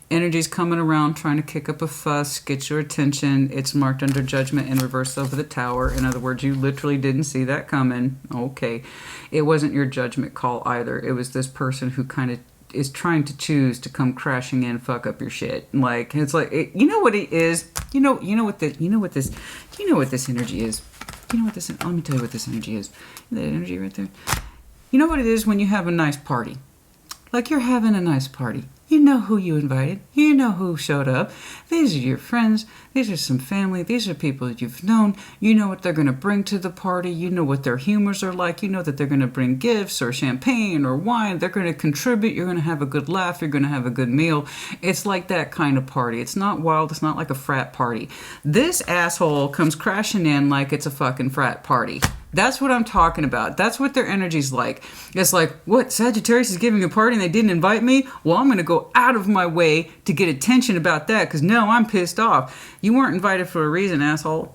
energy's coming around trying to kick up a fuss, get your attention. It's marked under Judgment in reverse over the Tower. In other words, you literally didn't see that coming. Okay. It wasn't your judgment call either. It was this person who kind of is trying to choose to come crashing in, fuck up your shit. Like, it's like, you know what it is? You know what this energy is? You know what this, let me tell you what this energy is. That energy right there. You know what it is when you have a nice party? Like, you're having a nice party. You know who you invited. You know who showed up. These are your friends. These are some family. These are people that you've known. You know what they're going to bring to the party. You know what their humors are like. You know that they're going to bring gifts or champagne or wine. They're going to contribute. You're going to have a good laugh. You're going to have a good meal. It's like that kind of party. It's not wild. It's not like a frat party. This asshole comes crashing in like it's a fucking frat party. That's what I'm talking about. That's what their energy's like. It's like, what, Sagittarius is giving a party and they didn't invite me? Well, I'm going to go out of my way to get attention about that because now I'm pissed off. You weren't invited for a reason, asshole.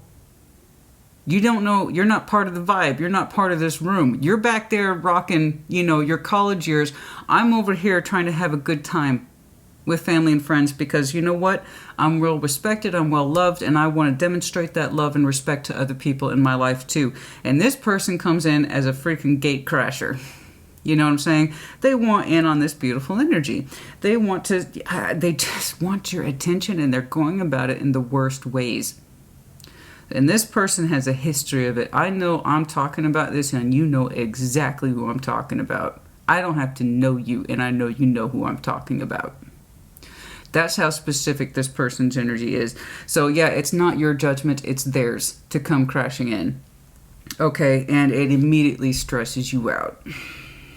You don't know. You're not part of the vibe. You're not part of this room. You're back there rocking, you know, your college years. I'm over here trying to have a good time with family and friends because you know what? I'm well respected, I'm well loved, and I want to demonstrate that love and respect to other people in my life too. And this person comes in as a freaking gate crasher. You know what I'm saying? They want in on this beautiful energy. They just want your attention, and they're going about it in the worst ways. And this person has a history of it. I know I'm talking about this, and you know exactly who I'm talking about. I don't have to know you, and I know you know who I'm talking about. That's how specific this person's energy is. So yeah, it's not your judgment, it's theirs to come crashing in. Okay, and it immediately stresses you out.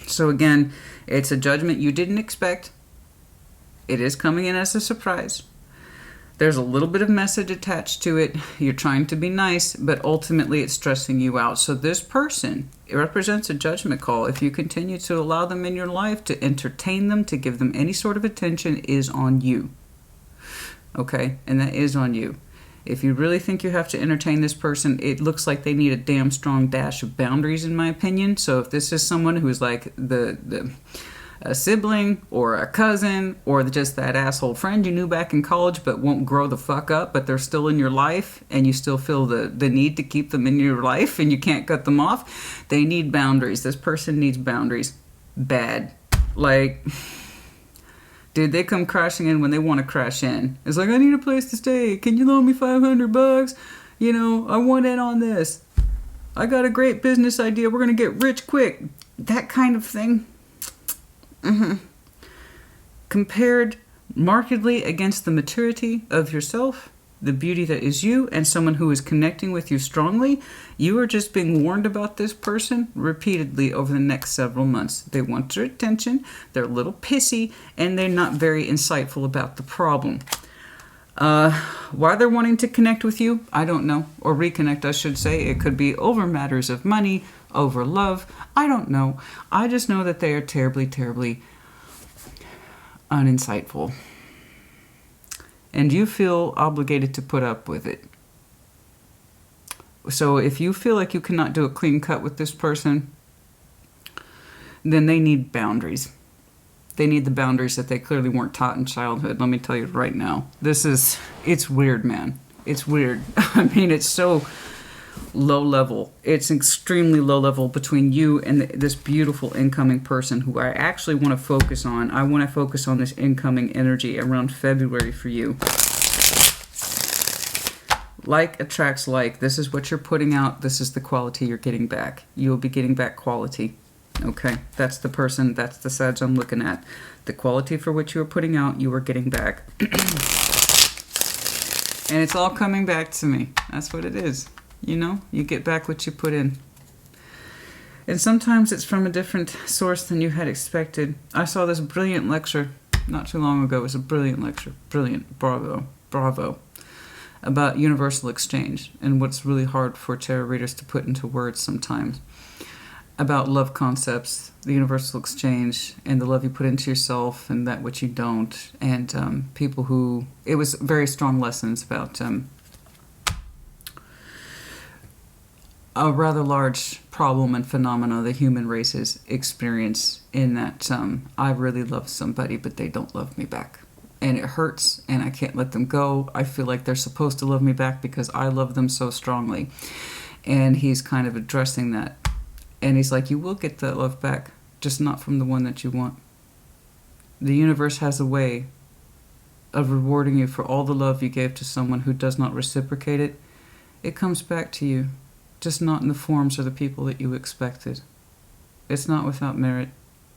So again, it's a judgment you didn't expect. It is coming in as a surprise. There's a little bit of message attached to it. You're trying to be nice, but ultimately it's stressing you out. So this person, it represents a judgment call. If you continue to allow them in your life, to entertain them, to give them any sort of attention, is on you. Okay? And that is on you. If you really think you have to entertain this person, it looks like they need a damn strong dash of boundaries, in my opinion. So if this is someone who's like a sibling or a cousin or just that asshole friend you knew back in college but won't grow the fuck up, but they're still in your life and you still feel the need to keep them in your life and you can't cut them off, they need boundaries. This person needs boundaries. Bad. Like, dude, they come crashing in when they want to crash in. It's like, I need a place to stay. Can you loan me $500? You know, I want in on this. I got a great business idea. We're going to get rich quick. That kind of thing. Compared markedly against the maturity of yourself, the beauty that is you, and someone who is connecting with you strongly, you are just being warned about this person repeatedly over the next several months. They want your attention, they're a little pissy, and they're not very insightful about the problem. Why they're wanting to connect with you, I don't know. Or reconnect, I should say. It could be over matters of money, over love. I don't know. I just know that they are terribly, terribly uninsightful. And you feel obligated to put up with it. So if you feel like you cannot do a clean cut with this person, then they need boundaries. They need the boundaries that they clearly weren't taught in childhood. Let me tell you right now. It's weird, man. It's weird. I mean, it's so low level. It's extremely low level between you and this beautiful incoming person who I actually want to focus on. I want to focus on this incoming energy around February for you. Like attracts like. This is what you're putting out. This is the quality you're getting back. You'll be getting back quality. Okay, that's the person, that's the Sag I'm looking at. The quality for which you are putting out, you are getting back. And it's all coming back to me. That's what it is. You know, you get back what you put in. And sometimes it's from a different source than you had expected. I saw this brilliant lecture not too long ago. It was a brilliant lecture. Brilliant. Bravo. Bravo. About universal exchange and what's really hard for tarot readers to put into words sometimes. About love concepts, the universal exchange, and the love you put into yourself and that which you don't. And people who... It was very strong lessons about a rather large problem and phenomena the human races experience in that I really love somebody, but they don't love me back. And it hurts, and I can't let them go. I feel like they're supposed to love me back because I love them so strongly. And he's kind of addressing that. And he's like, you will get that love back, just not from the one that you want. The universe has a way of rewarding you for all the love you gave to someone who does not reciprocate it. It comes back to you, just not in the forms or the people that you expected. It's not without merit,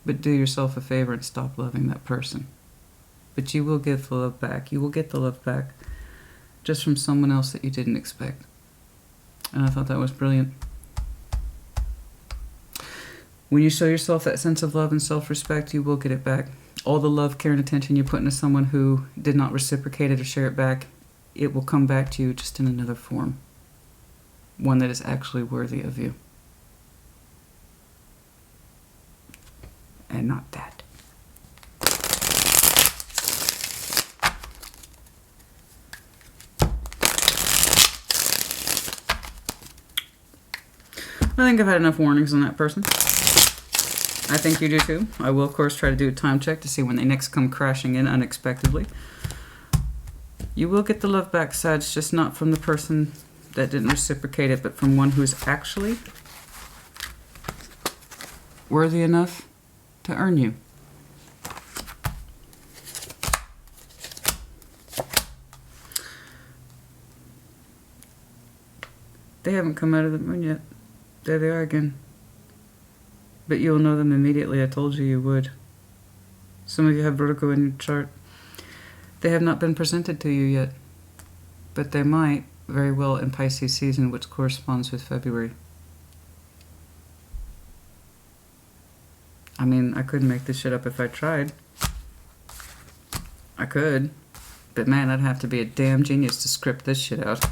but do yourself a favor and stop loving that person. But you will give the love back. You will get the love back just from someone else that you didn't expect. And I thought that was brilliant. When you show yourself that sense of love and self-respect, you will get it back. All the love, care, and attention you put into someone who did not reciprocate it or share it back, it will come back to you just in another form. One that is actually worthy of you. And not that. I think I've had enough warnings on that person. I think you do too. I will, of course, try to do a time check to see when they next come crashing in unexpectedly. You will get the love back, Sag, just not from the person that didn't reciprocate it, but from one who is actually worthy enough to earn you. They haven't come out of the moon yet. There they are again. But you'll know them immediately. I told you you would. Some of you have Virgo in your chart. They have not been presented to you yet. But they might very well in Pisces season, which corresponds with February. I mean, I couldn't make this shit up if I tried. I could. But man, I'd have to be a damn genius to script this shit out.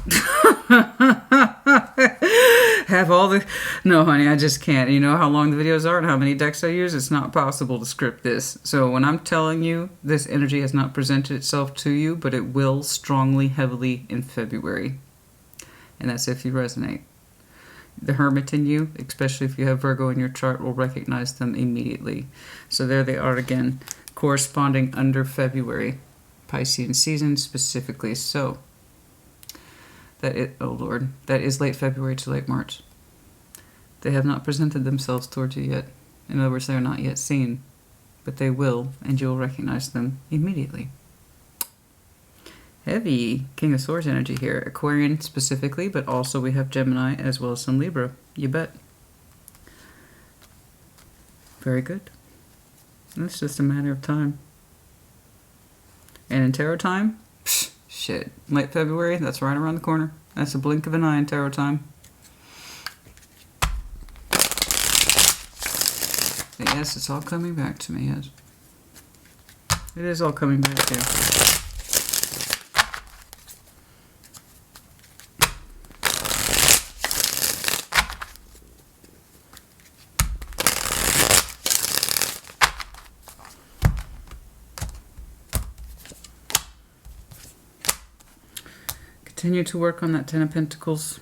Have all the... No, honey, I just can't. You know how long the videos are and how many decks I use? It's not possible to script this. So when I'm telling you this energy has not presented itself to you, but it will strongly, heavily in February. And that's if you resonate. The Hermit in you, especially if you have Virgo in your chart, will recognize them immediately. So there they are again, corresponding under February. Piscean season specifically. So oh Lord, that is late February to late March. They have not presented themselves towards you yet. In other words, they are not yet seen, but they will, and you'll recognize them immediately. Heavy King of Swords energy here. Aquarian specifically, but also we have Gemini as well as some Libra. You bet. Very good. It's just a matter of time. And in tarot time, shit, late February, that's right around the corner. That's a blink of an eye in tarot time. But yes, it's all coming back to me, yes. It is all coming back to you. Continue to work on that Ten of Pentacles.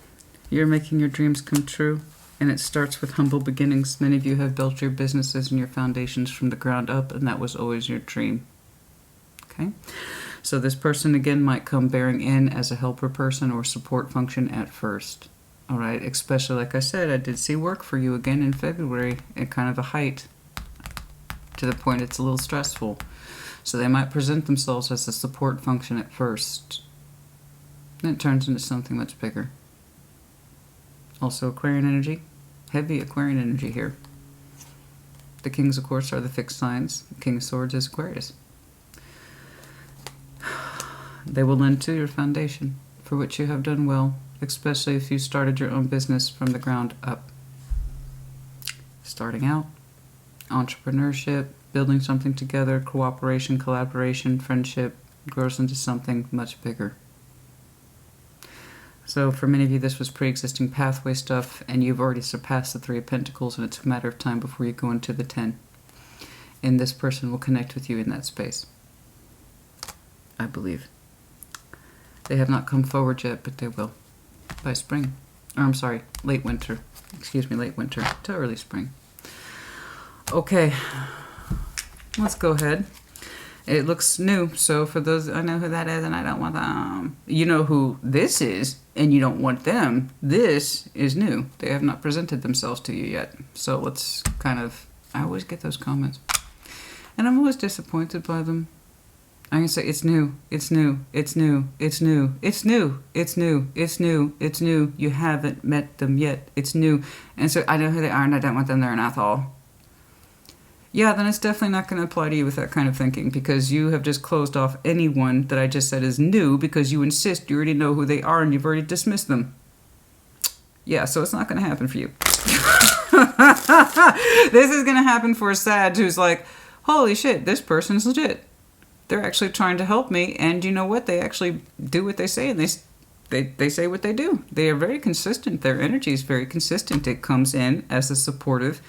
You're making your dreams come true, and it starts with humble beginnings. Many of you have built your businesses and your foundations from the ground up, and that was always your dream. Okay? So this person, again, might come bearing in as a helper person or support function at first. All right? Especially, like I said, I did see work for you again in February at kind of a height, to the point it's a little stressful. So they might present themselves as a support function at first. Then it turns into something much bigger. Also Aquarian energy. Heavy Aquarian energy here. The Kings, of course, are the fixed signs. The King of Swords is Aquarius. They will lend to your foundation, for which you have done well, especially if you started your own business from the ground up. Starting out, entrepreneurship, building something together, cooperation, collaboration, friendship, grows into something much bigger. So for many of you, this was pre-existing pathway stuff, and you've already surpassed the 3 of Pentacles, and it's a matter of time before you go into the 10. And this person will connect with you in that space, I believe. They have not come forward yet, but they will by spring. Or I'm sorry, late winter. Excuse me, late winter to early spring. Okay, let's go ahead. It looks new, so for those, I know who that is, and I don't want them. You know who this is, and you don't want them. This is new. They have not presented themselves to you yet. So let's kind of, I always get those comments. And I'm always disappointed by them. I can say, it's new, it's new, it's new, it's new, it's new, it's new, it's new, it's new. You haven't met them yet. It's new. And so I know who they are, and I don't want them. They're an asshole. Yeah, then it's definitely not going to apply to you with that kind of thinking, because you have just closed off anyone that I just said is new because you insist you already know who they are and you've already dismissed them. Yeah, so it's not going to happen for you. This is going to happen for a Sag who's like, holy shit, this person's legit. They're actually trying to help me, and you know what? They actually do what they say, and they say what they do. They are very consistent. Their energy is very consistent. It comes in as a supportive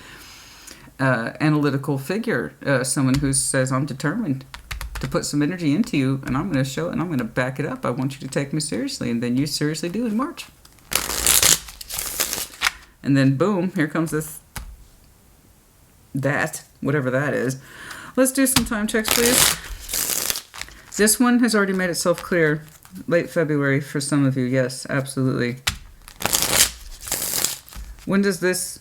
analytical figure, someone who says, I'm determined to put some energy into you, and I'm going to show it, and I'm going to back it up. I want you to take me seriously, and then you seriously do in March. And then boom, here comes whatever that is. Let's do some time checks, please. This one has already made itself clear. Late February for some of you, yes, absolutely. When does this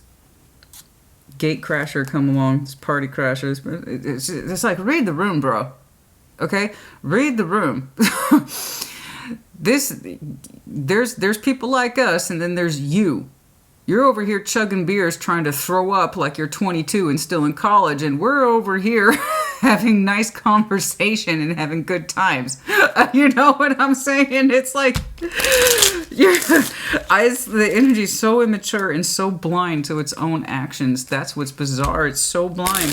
gate crasher come along? This party crashers. It's like, read the room, bro. Okay? Read the room. There's people like us, and then there's you. You're over here chugging beers trying to throw up like you're 22 and still in college, and we're over here having nice conversation and having good times. You know what I'm saying? It's like the energy's so immature and so blind to its own actions. That's what's bizarre. It's so blind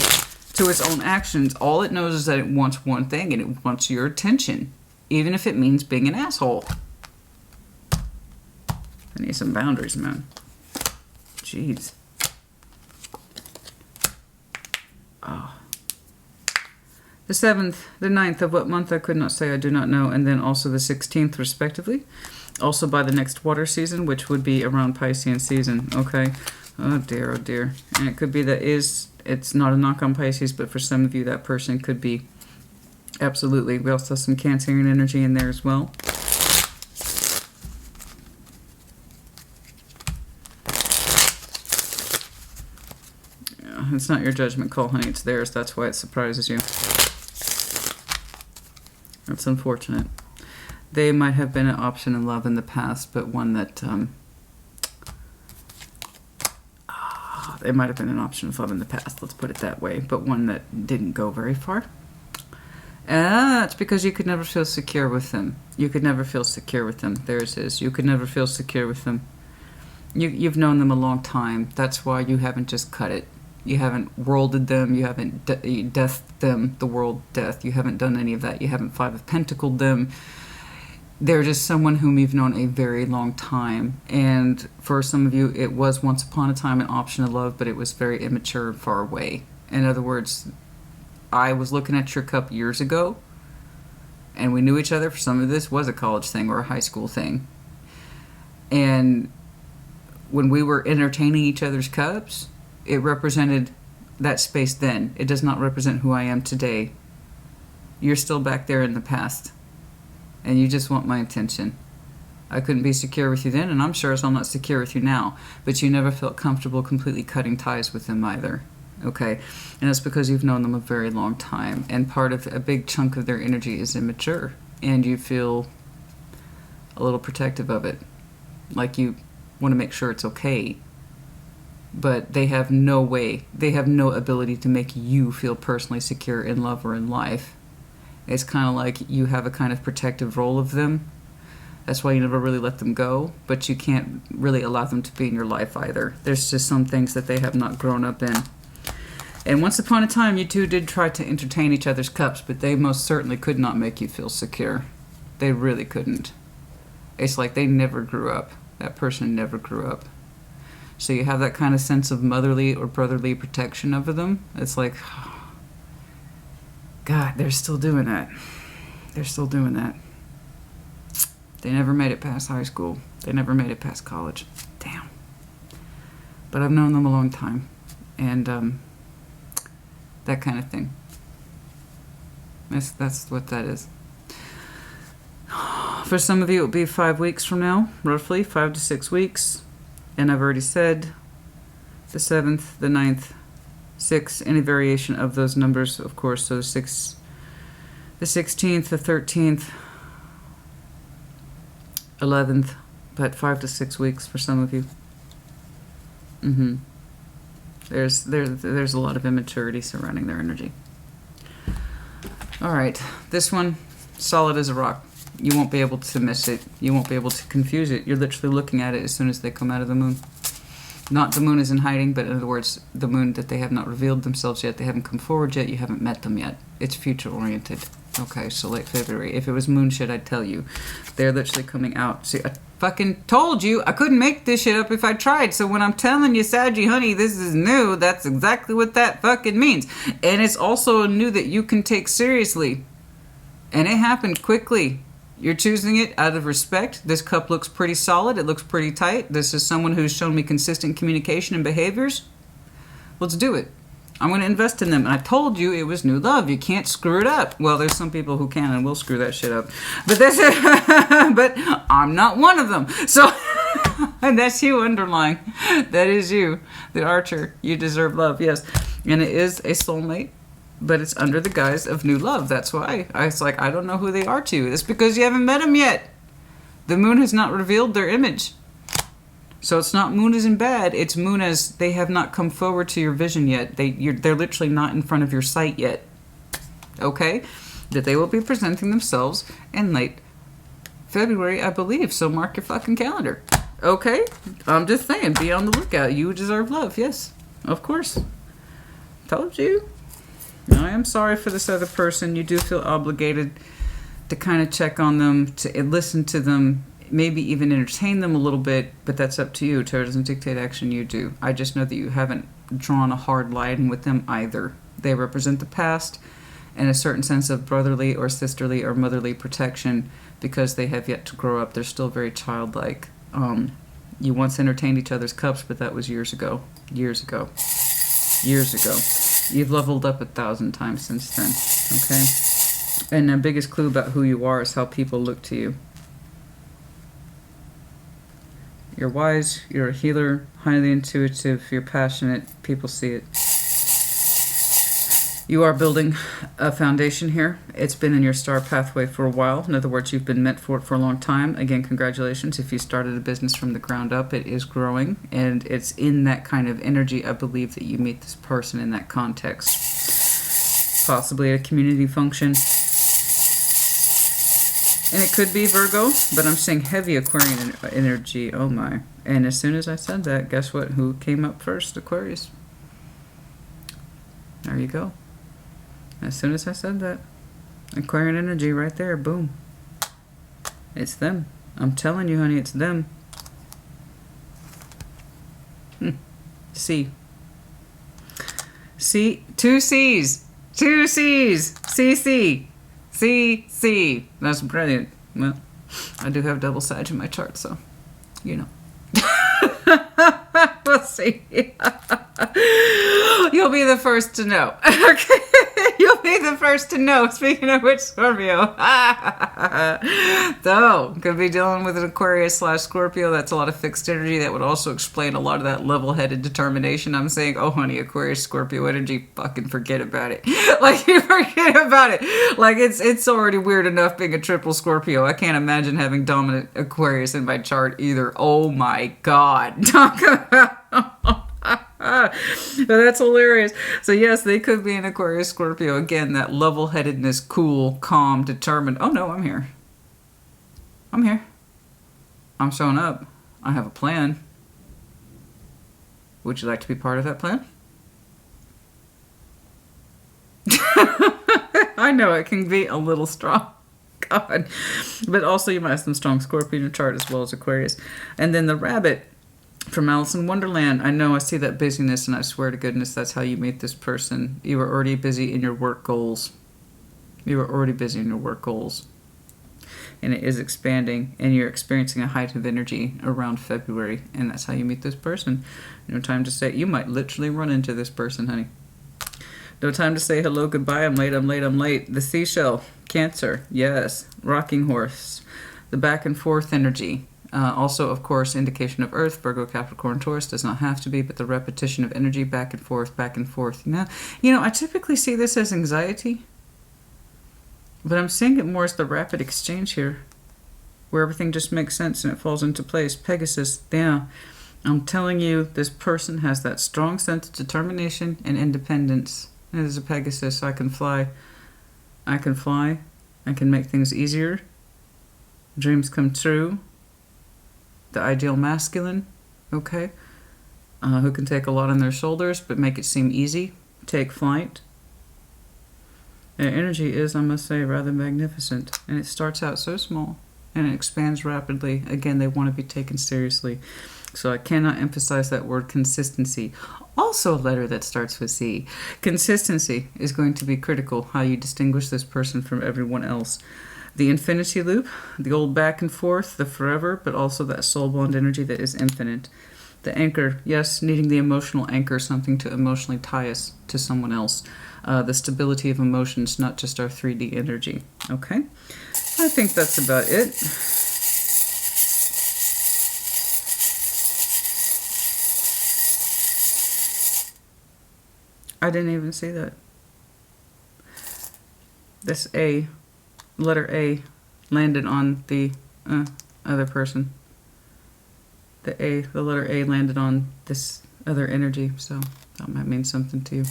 to its own actions. All it knows is that it wants one thing, and it wants your attention, even if it means being an asshole. I need some boundaries, man. Jeez. Oh. The 7th, the 9th of what month I could not say, I do not know, and then also the 16th respectively. Also by the next water season, which would be around Piscean season, okay? Oh dear, oh dear. And it could be that it's not a knock on Pisces, but for some of you that person could be. Absolutely. We also have some Cancerian energy in there as well. It's not your judgment call, honey. It's theirs. That's why it surprises you. That's unfortunate. They might have been an option in love in the past, but one that... they might have been an option of love in the past, let's put it that way, but one that didn't go very far. It's because you could never feel secure with them. You could never feel secure with them. There's his. You could never feel secure with them. You've known them a long time. That's why you haven't just cut it. You haven't worlded them. You haven't deathed them, the world death. You haven't done any of that. You haven't 5 of Pentacled them. They're just someone whom you've known a very long time. And for some of you, it was once upon a time an option of love, but it was very immature and far away. In other words, I was looking at your cup years ago, and we knew each other. For some of this was a college thing or a high school thing. And when we were entertaining each other's cups, it represented that space then. It does not represent who I am today. You're still back there in the past. And you just want my attention. I couldn't be secure with you then, and I'm sure I'm not secure with you now. But you never felt comfortable completely cutting ties with them either. Okay? And that's because you've known them a very long time. And part of a big chunk of their energy is immature. And you feel a little protective of it. Like you want to make sure it's okay. But they have no way, they have no ability to make you feel personally secure in love or in life. It's kind of like you have a kind of protective role of them. That's why you never really let them go, but you can't really allow them to be in your life either. There's just some things that they have not grown up in. And once upon a time, you two did try to entertain each other's cups, but they most certainly could not make you feel secure. They really couldn't. It's like they never grew up. That person never grew up. So you have that kind of sense of motherly or brotherly protection over them. It's like, God, they're still doing that. They're still doing that. They never made it past high school. They never made it past college. Damn. But I've known them a long time. And that kind of thing. That's what that is. For some of you, it'll be 5 weeks from now, roughly 5 to 6 weeks. And I've already said the 7th, the 9th, 6, any variation of those numbers, of course. So the 16th, the 13th, 11th, but 5 to 6 weeks for some of you. There's a lot of immaturity surrounding their energy. All right, this one, solid as a rock. You won't be able to miss it. You won't be able to confuse it. You're literally looking at it as soon as they come out of the moon. Not the moon is in hiding, but in other words, the moon that they have not revealed themselves yet. They haven't come forward yet. You haven't met them yet. It's future oriented. Okay, so late February. If it was moon shit, I'd tell you. They're literally coming out. See, I fucking told you I couldn't make this shit up if I tried. So when I'm telling you, Saggy, honey, this is new, that's exactly what that fucking means. And it's also new that you can take seriously. And it happened quickly. You're choosing it out of respect. This cup looks pretty solid. It looks pretty tight. This is someone who's shown me consistent communication and behaviors. Let's do it. I'm going to invest in them. And I told you it was new love. You can't screw it up. Well, there's some people who can and will screw that shit up. But but I'm not one of them. So, and that's you underlying. That is you, the archer. You deserve love, yes. And it is a soulmate. But it's under the guise of new love. That's why. It's like, I don't know who they are to you. It's because you haven't met them yet. The moon has not revealed their image. So it's not moon as in bad. It's moon as they have not come forward to your vision yet. They're literally not in front of your sight yet. Okay? That they will be presenting themselves in late February, I believe. So mark your fucking calendar. Okay? I'm just saying, be on the lookout. You deserve love. Yes. Of course. Told you. I am sorry for this other person. You do feel obligated to kind of check on them, to listen to them, maybe even entertain them a little bit, but that's up to you. Tarot doesn't dictate action, you do. I just know that you haven't drawn a hard line with them either. They represent the past and a certain sense of brotherly or sisterly or motherly protection because they have yet to grow up. They're still very childlike. You once entertained each other's cups, but that was years ago. Years ago. Years ago. You've leveled up 1,000 times since then, okay? And the biggest clue about who you are is how people look to you. You're wise, you're a healer, highly intuitive, you're passionate, people see it. You are building a foundation here. It's been in your star pathway for a while. In other words, you've been meant for it for a long time. Again, congratulations. If you started a business from the ground up, it is growing. And it's in that kind of energy, I believe, that you meet this person in that context. Possibly at a community function. And it could be Virgo, but I'm saying heavy Aquarian energy. Oh my. And as soon as I said that, guess what? Who came up first? Aquarius. There you go. As soon as I said that, Aquarian energy right there, boom. It's them. I'm telling you, honey, it's them. C. C. 2 C's. 2 C's. C. C. That's brilliant. Well, I do have double Sag in my chart, so, you know. We'll see. You'll be the first to know. Okay. You'll be the first to know. Speaking of which, Scorpio. So, could be dealing with an Aquarius / Scorpio. That's a lot of fixed energy. That would also explain a lot of that level-headed determination. I'm saying, oh, honey, Aquarius, Scorpio energy, fucking forget about it. Like, you forget about it. Like, it's already weird enough being a triple Scorpio. I can't imagine having dominant Aquarius in my chart either. Oh, my God. Talk about... That's hilarious. So yes, they could be an Aquarius, Scorpio. Again, that level-headedness, cool, calm, determined. Oh no, I'm here. I'm here. I'm showing up. I have a plan. Would you like to be part of that plan? I know it can be a little strong. God. But also you might have some strong Scorpio in your chart as well as Aquarius. And then the rabbit from Alice in Wonderland. I know I see that busyness, and I swear to goodness that's how you meet this person. You were already busy in your work goals. You were already busy in your work goals. And it is expanding, and you're experiencing a height of energy around February, and that's how you meet this person. No time to say, you might literally run into this person, honey. No time to say hello, goodbye, I'm late, I'm late, I'm late. The seashell, Cancer, yes. Rocking horse, the back and forth energy. Also, of course, indication of Earth, Virgo, Capricorn, Taurus, does not have to be, but the repetition of energy, back and forth, back and forth. You know, I typically see this as anxiety, but I'm seeing it more as the rapid exchange here, where everything just makes sense and it falls into place. Pegasus, yeah. I'm telling you, this person has that strong sense of determination and independence. It is a Pegasus. I can fly. I can fly. I can make things easier. Dreams come true. The ideal masculine, okay? Who can take a lot on their shoulders but make it seem easy. Take flight. Their energy is, I must say, rather magnificent. And it starts out so small and it expands rapidly. Again, they want to be taken seriously. So I cannot emphasize that word consistency. Also a letter that starts with C. Consistency is going to be critical, how you distinguish this person from everyone else. The infinity loop, the old back and forth, the forever, but also that soul bond energy that is infinite. The anchor, yes, needing the emotional anchor, something to emotionally tie us to someone else. The stability of emotions, not just our 3D energy. Okay? I think that's about it. I didn't even see that. This A, letter A, landed on the other person. The letter A landed on this other energy, so that might mean something to you.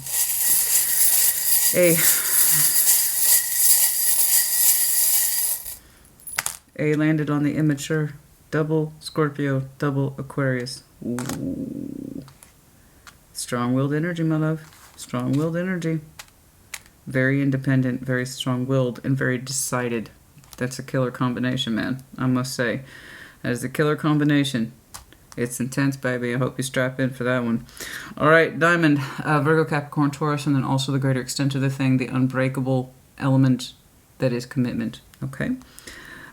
A landed on the immature. Double Scorpio, double Aquarius. Ooh. Strong-willed energy, my love. Strong-willed energy. Very independent, very strong-willed, and very decided. That's a killer combination, man. I must say. That is a killer combination. It's intense, baby. I hope you strap in for that one. All right, Diamond, Virgo, Capricorn, Taurus, and then also the greater extent of the thing, the unbreakable element that is commitment. Okay?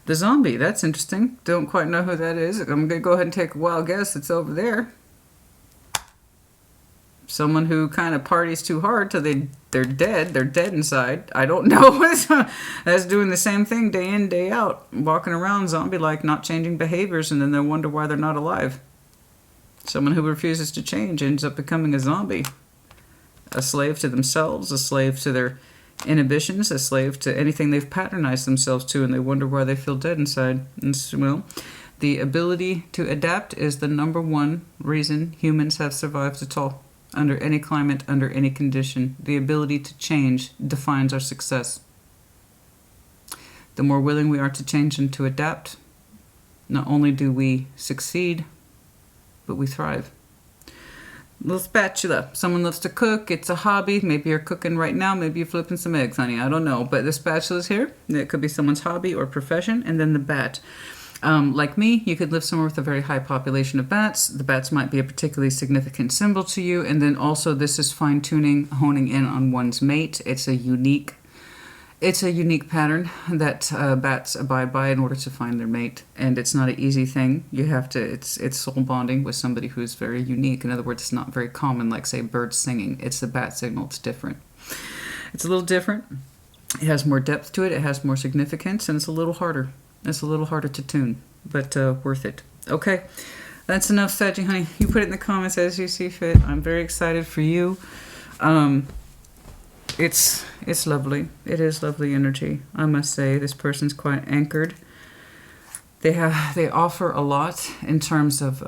The zombie, that's interesting. Don't quite know who that is. I'm going to go ahead and take a wild guess. It's over there. Someone who kind of parties too hard till they're dead. They're dead inside. I don't know. That's doing the same thing day in, day out. Walking around zombie-like, not changing behaviors, and then they wonder why they're not alive. Someone who refuses to change ends up becoming a zombie. A slave to themselves, a slave to their inhibitions, a slave to anything they've patronized themselves to, and they wonder why they feel dead inside. And, well, the ability to adapt is the #1 reason humans have survived at all. Under any climate, under any condition, the ability to change defines our success. The more willing we are to change and to adapt, not only do we succeed, but we thrive. Little spatula. Someone loves to cook. It's a hobby. Maybe you're cooking right now. Maybe you're flipping some eggs, honey. I don't know. But the spatula's here. It could be someone's hobby or profession. And then the bat. Like me, you could live somewhere with a very high population of bats. The bats might be a particularly significant symbol to you. And then also this is fine-tuning, honing in on one's mate. It's a unique pattern that bats abide by in order to find their mate. And it's not an easy thing. You have to, it's soul bonding with somebody who's very unique. In other words, it's not very common, like, say, birds singing. It's the bat signal. It's different. It's a little different. It has more depth to it. It has more significance. And it's a little harder. It's a little harder to tune, but worth it. Okay, that's enough, Saggy, honey. You put it in the comments as you see fit. I'm very excited for you. It's lovely. It is lovely energy. I must say, this person's quite anchored. They offer a lot in terms of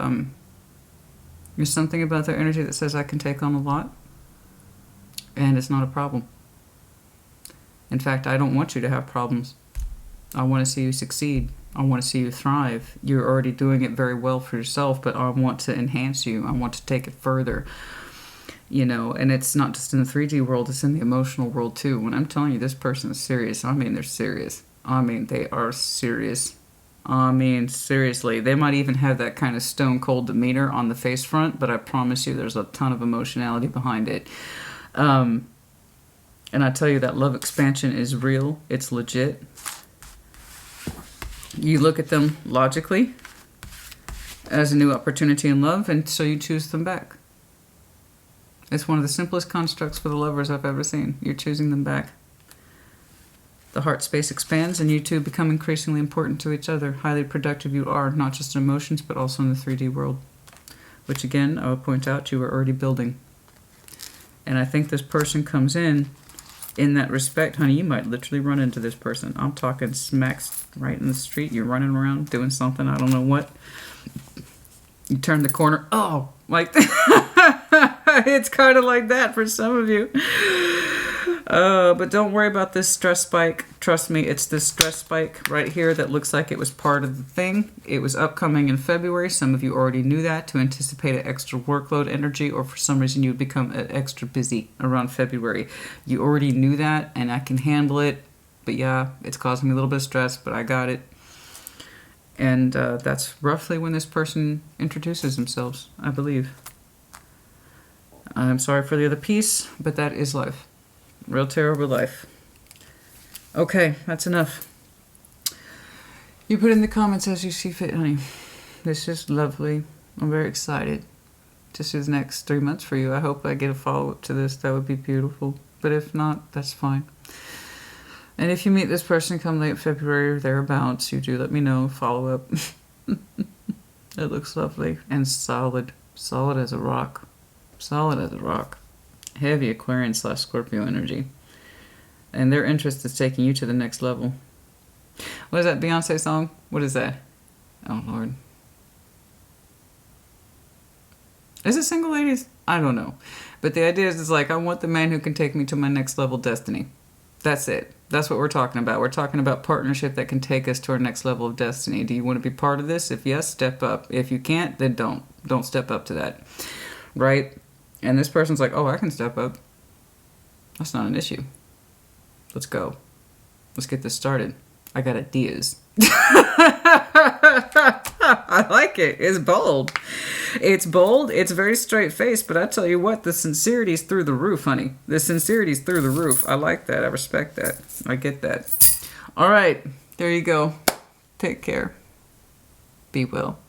There's something about their energy that says I can take on a lot, and it's not a problem. In fact, I don't want you to have problems. I want to see you succeed. I want to see you thrive. You're already doing it very well for yourself, but I want to enhance you. I want to take it further. You know, and it's not just in the 3D world, it's in the emotional world too. When I'm telling you this person is serious, I mean they're serious. I mean they are serious. I mean seriously. They might even have that kind of stone cold demeanor on the face front, but I promise you there's a ton of emotionality behind it. And I tell you that love expansion is real. It's legit. You look at them logically as a new opportunity in love, and so you choose them back. It's one of the simplest constructs for the lovers I've ever seen. You're choosing them back. The heart space expands, and you two become increasingly important to each other. Highly productive you are, not just in emotions, but also in the 3D world. Which, again, I would point out you are already building. And I think this person comes in that respect. Honey, you might literally run into this person. I'm talking smacks right in the street. You're running around doing something, I don't know what. You turn the corner. Oh, like it's kind of like that for some of you. But don't worry about this stress spike. Trust me, it's this stress spike right here that looks like it was part of the thing. It was upcoming in February. Some of you already knew that to anticipate an extra workload energy, or for some reason you would become extra busy around February. You already knew that, and I can handle it. But yeah, it's causing me a little bit of stress, but I got it. And that's roughly when this person introduces themselves, I believe. I'm sorry for the other piece, but that is life. Real tarot, real life. Okay, that's enough. You put in the comments as you see fit, honey. This is lovely. I'm very excited to see the next 3 months for you. I hope I get a follow-up to this. That would be beautiful. But if not, that's fine. And if you meet this person come late February or thereabouts, you do let me know. Follow up. It looks lovely and solid. Solid as a rock. Solid as a rock. Heavy Aquarian / Scorpio energy. And their interest is taking you to the next level. What is that Beyonce song? What is that? Oh, Lord. Is it Single Ladies? I don't know. But the idea is like, I want the man who can take me to my next level destiny. That's it. That's what we're talking about. We're talking about partnership that can take us to our next level of destiny. Do you want to be part of this? If yes, step up. If you can't, then don't. Don't step up to that. Right? And this person's like, oh, I can step up. That's not an issue. Let's go. Let's get this started. I got ideas. I like it. It's bold. It's bold. It's very straight-faced, but I tell you what, the sincerity's through the roof, honey. The sincerity's through the roof. I like that. I respect that. I get that. All right. There you go. Take care. Be well.